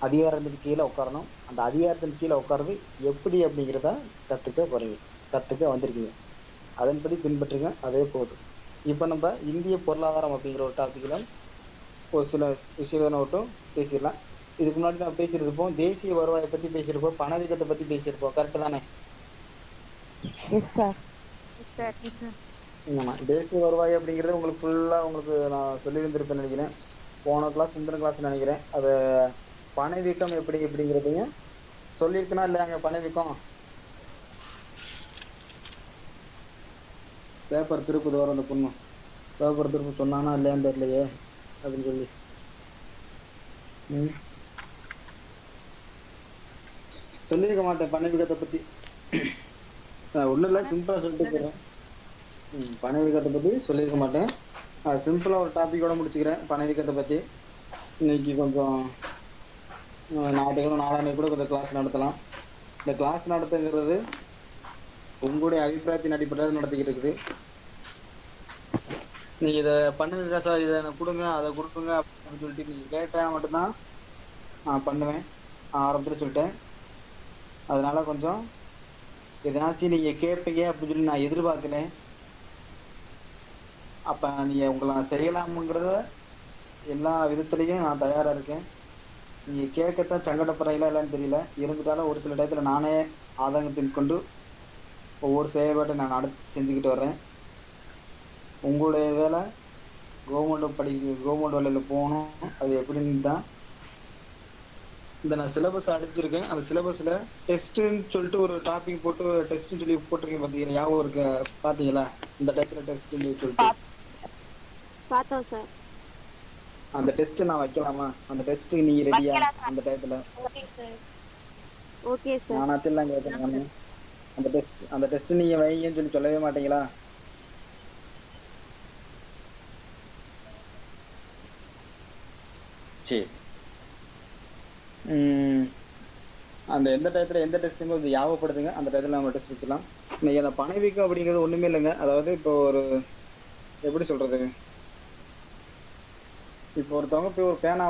அதிகாரத்தின் கீழே உட்காரணும். அந்த அதிகாரத்தின் கீழே உட்கார்றது எப்படி அப்படிங்கிறத கற்றுக்க வந்திருக்கீங்க. அதன்படி பின்பற்றுங்க, அதே போதும். இப்போ நம்ம இந்திய பொருளாதாரம் அப்படிங்கிற ஒரு டாப்பிக்கில் ஒரு சில விஷயங்களை மட்டும் பேசிடலாம். இதுக்கு முன்னாடி நம்ம பேசியிருப்போம், தேசிய வருவாயை பற்றி பேசியிருப்போம், பணவீக்கத்தை பற்றி பேசியிருப்போம். கரெக்டு தானே? Yes sir. Yes sir. ஆமாம், தேசிய வருவாய் அப்படிங்கிறது உங்களுக்கு ஃபுல்லாக உங்களுக்கு நான் சொல்லி இருந்திருப்பேன்னு நினைக்கிறேன். போன கிளாஸ் முந்தின கிளாஸ் நினைக்கிறேன். அது பணவீக்கம் எப்படி எப்படிங்கிறதையும் சொல்லியிருக்கனா இல்லையாங்க? பணவீக்கம் பேப்பர் திருப்பது வர அந்த பொண்ணு பேப்பர் திருப்ப சொன்னானா இல்லையான்னு தெரியலையே அப்படின்னு சொல்லி சொல்லியிருக்க மாட்டேன் பணவீக்கத்தை பற்றி. ஒன்றும் இல்லை, சிம்பிளாக சொல்லிட்டு போகிறேன். பணவீக்கத்தை பற்றி சொல்லியிருக்க மாட்டேன். சிம்பிளாக ஒரு டாப்பிக்கோட முடிச்சுக்கிறேன் பணவீக்கத்தை பற்றி. இன்னைக்கு கொஞ்சம் நாளைக்கு நாளான்னைக்கு கூட கொஞ்சம் கிளாஸ் நடத்தலாம். இந்த கிளாஸ் நடத்துங்கிறது உங்களுடைய அபிப்பிராயத்தின் அடிப்படையில் நடத்திக்கிட்டு இருக்குது. நீங்கள் இதை பண்ணுங்க சார், இதை எனக்கு கொடுங்க, அதை கொடுங்க அப்படின்னு சொல்லிட்டு நீங்கள் கேட்டால் மட்டும்தான் நான் பண்ணுவேன். ஆரம்பத்தில் சொல்லிட்டேன். அதனால கொஞ்சம் எதனாச்சும் நீங்கள் கேட்பீங்க அப்படின்னு சொல்லி நான் எதிர்பார்க்கிறேன். அப்போ நீங்கள் உங்களை நான் செய்யலாமுங்கிறத எல்லா விதத்துலேயும் நான் தயாராக இருக்கேன். நீங்கள் கேட்கத்தான் சங்கடப்படுறீங்களா இல்லைன்னு தெரியல. இருந்துட்டாலும் ஒரு சில டயத்தில் நானே ஆதங்கத்தின் கொண்டு ஒவ்வொரு செயல்பாட்டை நான் நடத்தி செஞ்சுக்கிட்டு வர்றேன். உங்களுடைய வேலை கவர்மெண்ட் வேலையில் போகணும். அது எப்படின்னு தான் இந்த நான் சிலபஸ் அடிச்சிருக்கேன். அந்த சிலபஸில் டெஸ்ட்டுன்னு சொல்லிட்டு ஒரு டாபிக் போட்டு டெஸ்ட்டுன்னு சொல்லி போட்டிருக்கேன். பார்த்தீங்கன்னா ஞாபகம் இருக்க பார்த்தீங்களா? இந்த டயத்தில் டெஸ்ட்டுன்னு சொல்லிட்டு பார்த்தோம் சார். அந்த டெஸ்ட் நான் வைக்கலாமா? அந்த டெஸ்ட்டுக்கு நீங்கள் ரெடியா? அந்த டயத்தில் ஓகே சார். நானாத்திலாம் கேட்குறேன் நானு. அந்த டெஸ்ட் நீங்கள் வைங்கன்னு சொல்லி சொல்லவே மாட்டீங்களா? சரி. அந்த எந்த டயத்தில் எந்த டெஸ்ட்டுங்க கொஞ்சம் ஞாபகப்படுத்துங்க. அந்த டயத்தில் நம்ம டெஸ்ட் வச்சுக்கலாம். இன்னைக்கு அந்த பணவீக்கம் அப்படிங்கிறது ஒன்றுமே இல்லைங்க. அதாவது இப்போ ஒரு எப்படி சொல்கிறது, இப்போ ஒருத்தவங்க போய் ஒரு பேனா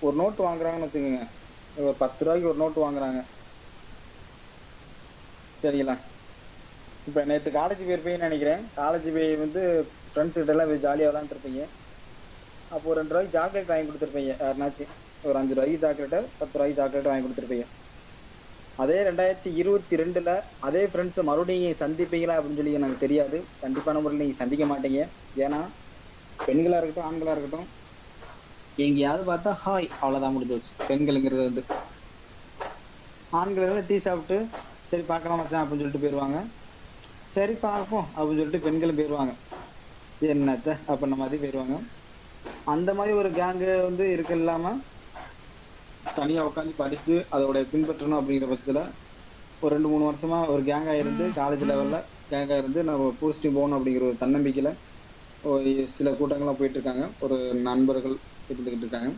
ஒரு நோட்டு வாங்குறாங்கன்னு வச்சுக்கோங்க. ஒரு 10 ரூபாய்க்கு ஒரு நோட்டு வாங்குறாங்க. சரிங்களா? இப்போ நேற்று காலேஜ் போயிருப்பீங்கன்னு நினைக்கிறேன். காலேஜ் போய் ஃப்ரெண்ட்ஸ் கிட்ட எல்லாம் போய் ஜாலியாக விளாண்டுருப்பீங்க. அப்போ ஒரு 2 ரூபாய்க்கு சாக்லேட் வாங்கி கொடுத்துருப்பீங்க யாருனாச்சும். ஒரு 5 ரூபாய்க்கு சாக்லேட்டை 10 ரூபாய்க்கு சாக்லேட் வாங்கி கொடுத்துருப்பீங்க. அதே 2022 அதே ஃப்ரெண்ட்ஸை மறுபடியும் சந்திப்பீங்களா அப்படின்னு சொல்லி எனக்கு தெரியாது. கண்டிப்பான முறையில் நீங்கள் சந்திக்க மாட்டீங்க. ஏன்னா பெண்களாக இருக்கட்டும் ஆண்களாக இருக்கட்டும் எங்கேயாவது பார்த்தா ஹாய் அவ்வளோதான் முடிஞ்சு வச்சு. பெண்களுங்கிறது ஆண்கள் டீ சாப்பிட்டு சரி பார்க்கலாம் மச்சான் அப்படின்னு சொல்லிட்டு போயிடுவாங்க. சரி பார்ப்போம் அப்படின்னு சொல்லிட்டு பெண்களும் போயிடுவாங்க. என்னத்த அப்படின்ன மாதிரி போயிடுவாங்க. அந்த மாதிரி ஒரு கேங்கு இருக்க இல்லாமல் தனியாக உட்காந்து படித்து அதோட பின்பற்றணும் அப்படிங்கிற பட்சத்தில் ஒரு 2-3 வருஷமா ஒரு கேங்காக இருந்து காலேஜ் லெவலில் கேங்காக இருந்து நம்ம போஸ்டிங் போகணும் அப்படிங்கிற ஒரு தன்னம்பிக்கையில் சில கூட்டங்கள்லாம் போயிட்டு இருக்காங்க. ஒரு நண்பர்கள் இருந்துக்கிட்டு இருக்காங்க.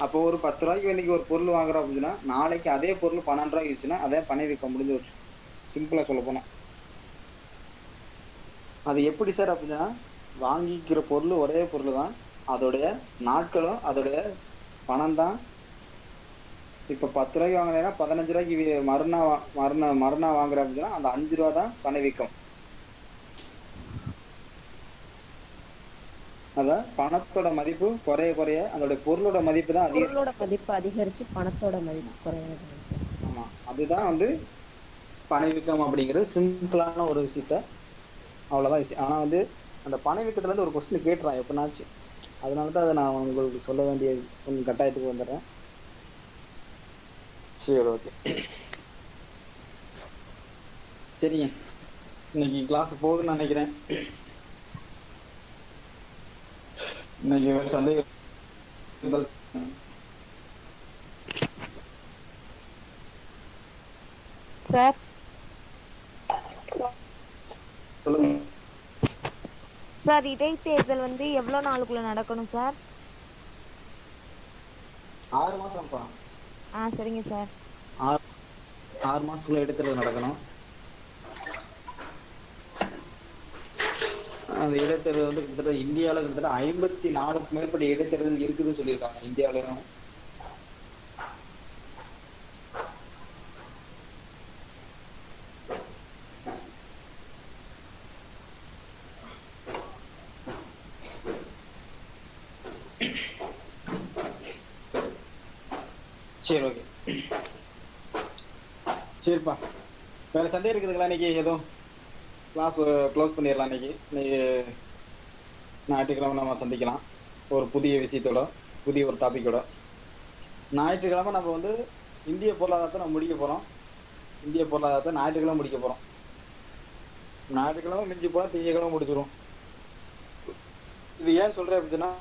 அப்போ ஒரு 10 ரூபாய்க்கு இன்னைக்கு ஒரு பொருள் வாங்குறோம் அப்படின்னா நாளைக்கு அதே பொருள் 12 ரூபாய்க்கு இருந்துச்சுன்னா அதே பணவீக்கம் முடிஞ்சு வச்சு. சிம்பிளாக சொல்ல போனால் அது எப்படி சார் அப்படின்னா, வாங்கிக்கிற பொருள் ஒரே பொருள் தான், அதோடைய நாட்களும் அதோடைய பணம் தான். இப்போ 10 ரூபாய்க்கு வாங்கினேன்னா 15 ரூபாய்க்கு மறுநாள் வாங்குறேன் அப்படின்னா அந்த 5 ரூபா தான் பணவீக்கம். அதான் பணத்தோட மதிப்பு குறைய அதோட பொருளோட மதிப்பு தான் அதிகரிச்சு பணத்தோட மதிப்பு குறையாது. ஆமா, அதுதான் பணவீக்கம் அப்படிங்கிறது. சிம்பிளான ஒரு விஷயத்த அவ்வளவுதான் விஷயம். ஆனா அந்த பணவீக்கத்துல இருந்து ஒரு கொஸ்டின் கேட்டுறான் எப்பனாச்சு. அதனாலதான் அதை நான் உங்களுக்கு சொல்ல வேண்டிய கட்டாயத்துக்கு வந்துடுறேன். சரி, ஓகே, சரிங்க. இன்னைக்கு கிளாஸ் போகுதுன்னு நினைக்கிறேன். இன்னைக்கு சந்தேகம் சார் சொல்லுங்க. சார் இடைத்தேர்தல் வந்து எவ்வளவு நாளுக்குள்ள நடக்கணும் சார்? 6 மாசம்ப்பா. சரிங்க சார். 6 மாசத்துக்குள்ள இடைத்தேர்தல் நடக்கணும். அந்த இடைத்தேர்தல் வந்து கிட்டத்தட்ட இந்தியாவில் கிட்டத்தட்ட 54க்கும் மேற்பட்ட இடைத்தேர்தல் இருக்குதுன்னு சொல்லியிருக்காங்க இந்தியாவிலும். சரி, ஓகே. சரிப்பா, வேற சண்டே இருக்குதுங்களா இன்னைக்கு? எதுவும் கிளாஸ் க்ளோஸ் பண்ணிடலாம் இன்னைக்கு. ஞாயிற்றுக்கிழமை நம்ம சந்திக்கலாம் ஒரு புதிய விஷயத்தோட, புதிய ஒரு டாபிக்கோட. ஞாயிற்றுக்கிழமை நம்ம வந்து இந்திய பொருளாதாரத்தை நம்ம முடிக்க போகிறோம். இந்திய பொருளாதாரத்தை ஞாயிற்றுக்கிழமை முடிக்க போகிறோம். ஞாயிற்றுக்கிழமை மிஞ்சி போனால் திங்கக்கிழமை முடிச்சிடும். இது ஏன் சொல்கிறேன் அப்படின்னா,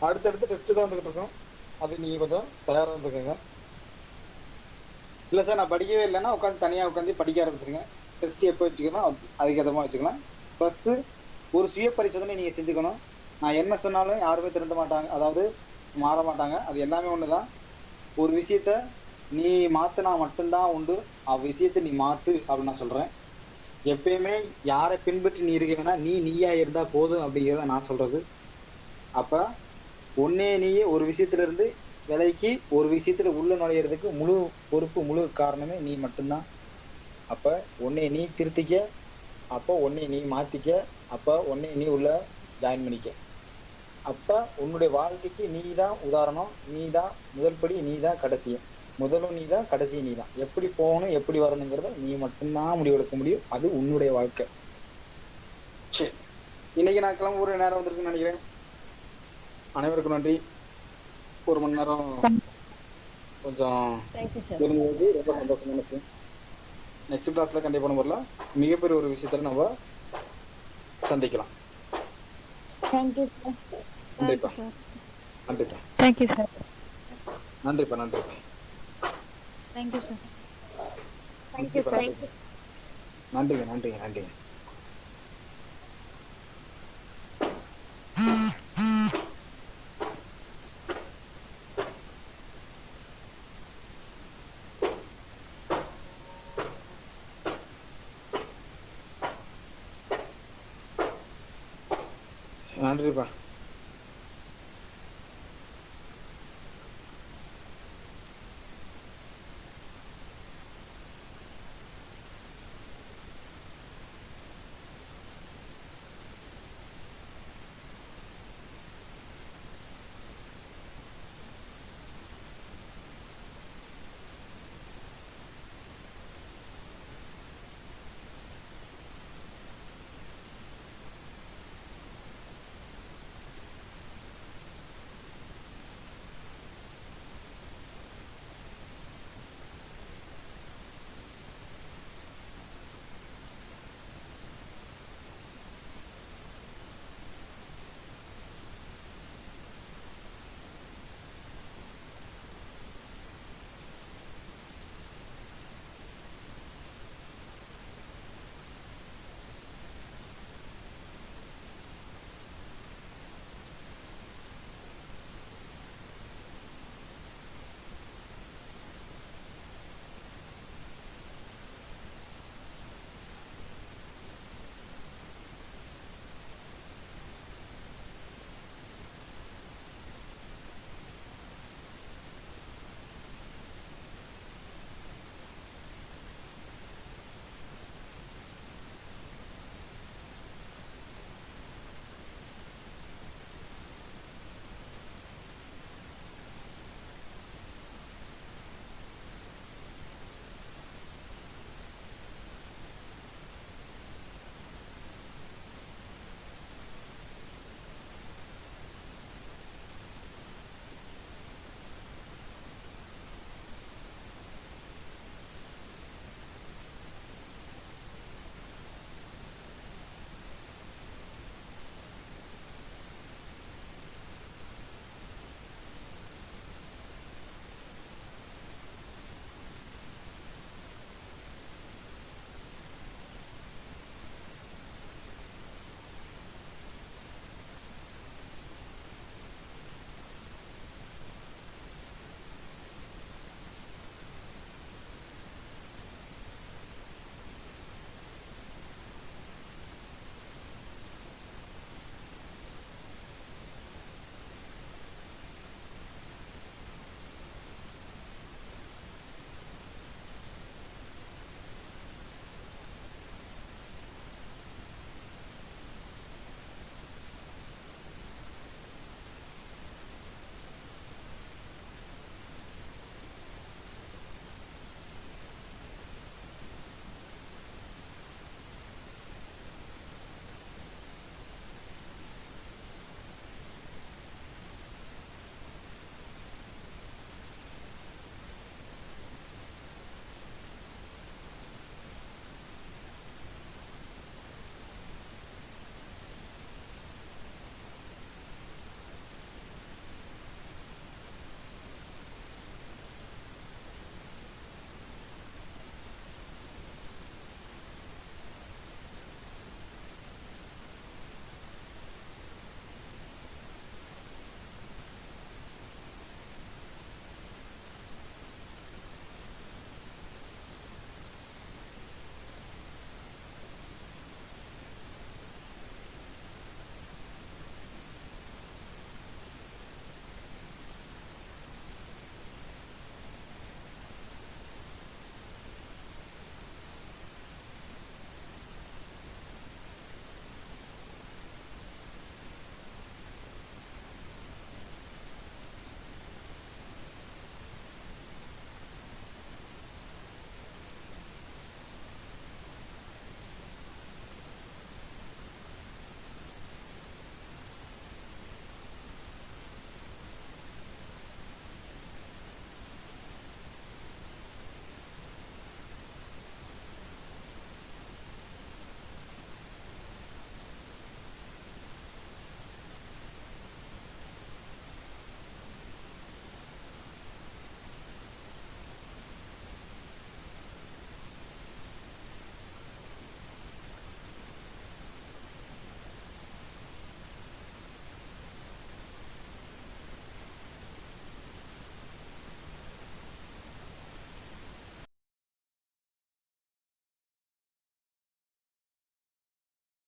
அடுத்தடுத்து டெஸ்ட்டு தான் வந்துக்கிட்டு இருக்கோம். அது நீங்கள் கொஞ்சம் தயாராக இருந்துக்கோங்க. இல்லை சார் நான் படிக்கவே இல்லைன்னா உட்காந்து தனியாக உட்காந்து படிக்க ஆரம்பிச்சிருங்க. டெஸ்ட் எப்போ வச்சுக்கணும் அதுக்கேற்றமாக வச்சுக்கலாம். ப்ளஸ்ஸு ஒரு சுய பரிசோதனை நீங்கள் செஞ்சுக்கணும். நான் என்ன சொன்னாலும் யாருமே திருந்த மாட்டாங்க, அதாவது மாற மாட்டாங்க. அது எல்லாமே ஒன்று தான். ஒரு விஷயத்த நீ மாற்றினா மட்டும்தான் உண்டு. விஷயத்தை நீ மாற்று அப்படின்னு நான் சொல்கிறேன். எப்பயுமே யாரை பின்பற்றி நீ இருக்கீங்கன்னா நீயா இருந்தால் போதும் அப்படிங்கிறத நான் சொல்கிறது. அப்போ ஒன்னே நீயே ஒரு விஷயத்துல இருந்து விலைக்கு ஒரு விஷயத்துல உள்ள நுழையிறதுக்கு முழு பொறுப்பு, முழு காரணமே நீ மட்டும்தான். அப்ப உன்னை நீ திருத்திக்க, அப்போ உன்னை நீ மாத்திக்க, அப்ப உன்னை நீ உள்ள ஜாயின் பண்ணிக்க. அப்ப உன்னுடைய வாழ்க்கைக்கு நீ தான் உதாரணம், நீ தான் முதல் படி, நீ தான் கடைசியும். முதலும் நீ தான், கடைசியும் நீ தான். எப்படி போகணும் எப்படி வரணுங்கிறத நீ மட்டும்தான் முடிவெடுக்க முடியும். அது உன்னுடைய வாழ்க்கை. சரி, இன்னைக்கு நான் கிளம்ப ஒரு நேரம் வந்திருக்குன்னு நினைக்கிறேன். அனைவருக்கும் நன்றி. 1 மணி நேரம் கொஞ்சம் இருந்தது, ரொம்ப சந்தோஷமா இருக்கு. நெக்ஸ்ட் கிளாஸ்ல கண்டிப்பா நம்ம மிகப்பெரிய ஒரு விஷயத்துல நம்ம சந்திக்கலாம். Thank you sir. நன்றிப்பா, நன்றிப்பா, தேங்க்யூ சார். நன்றிப்பா, நன்றிப்பா, தேங்க்யூ சார். நன்றிப்பா, நன்றிங்க, நன்றிங்க, நன்றிங்க. நன்றிப்பா.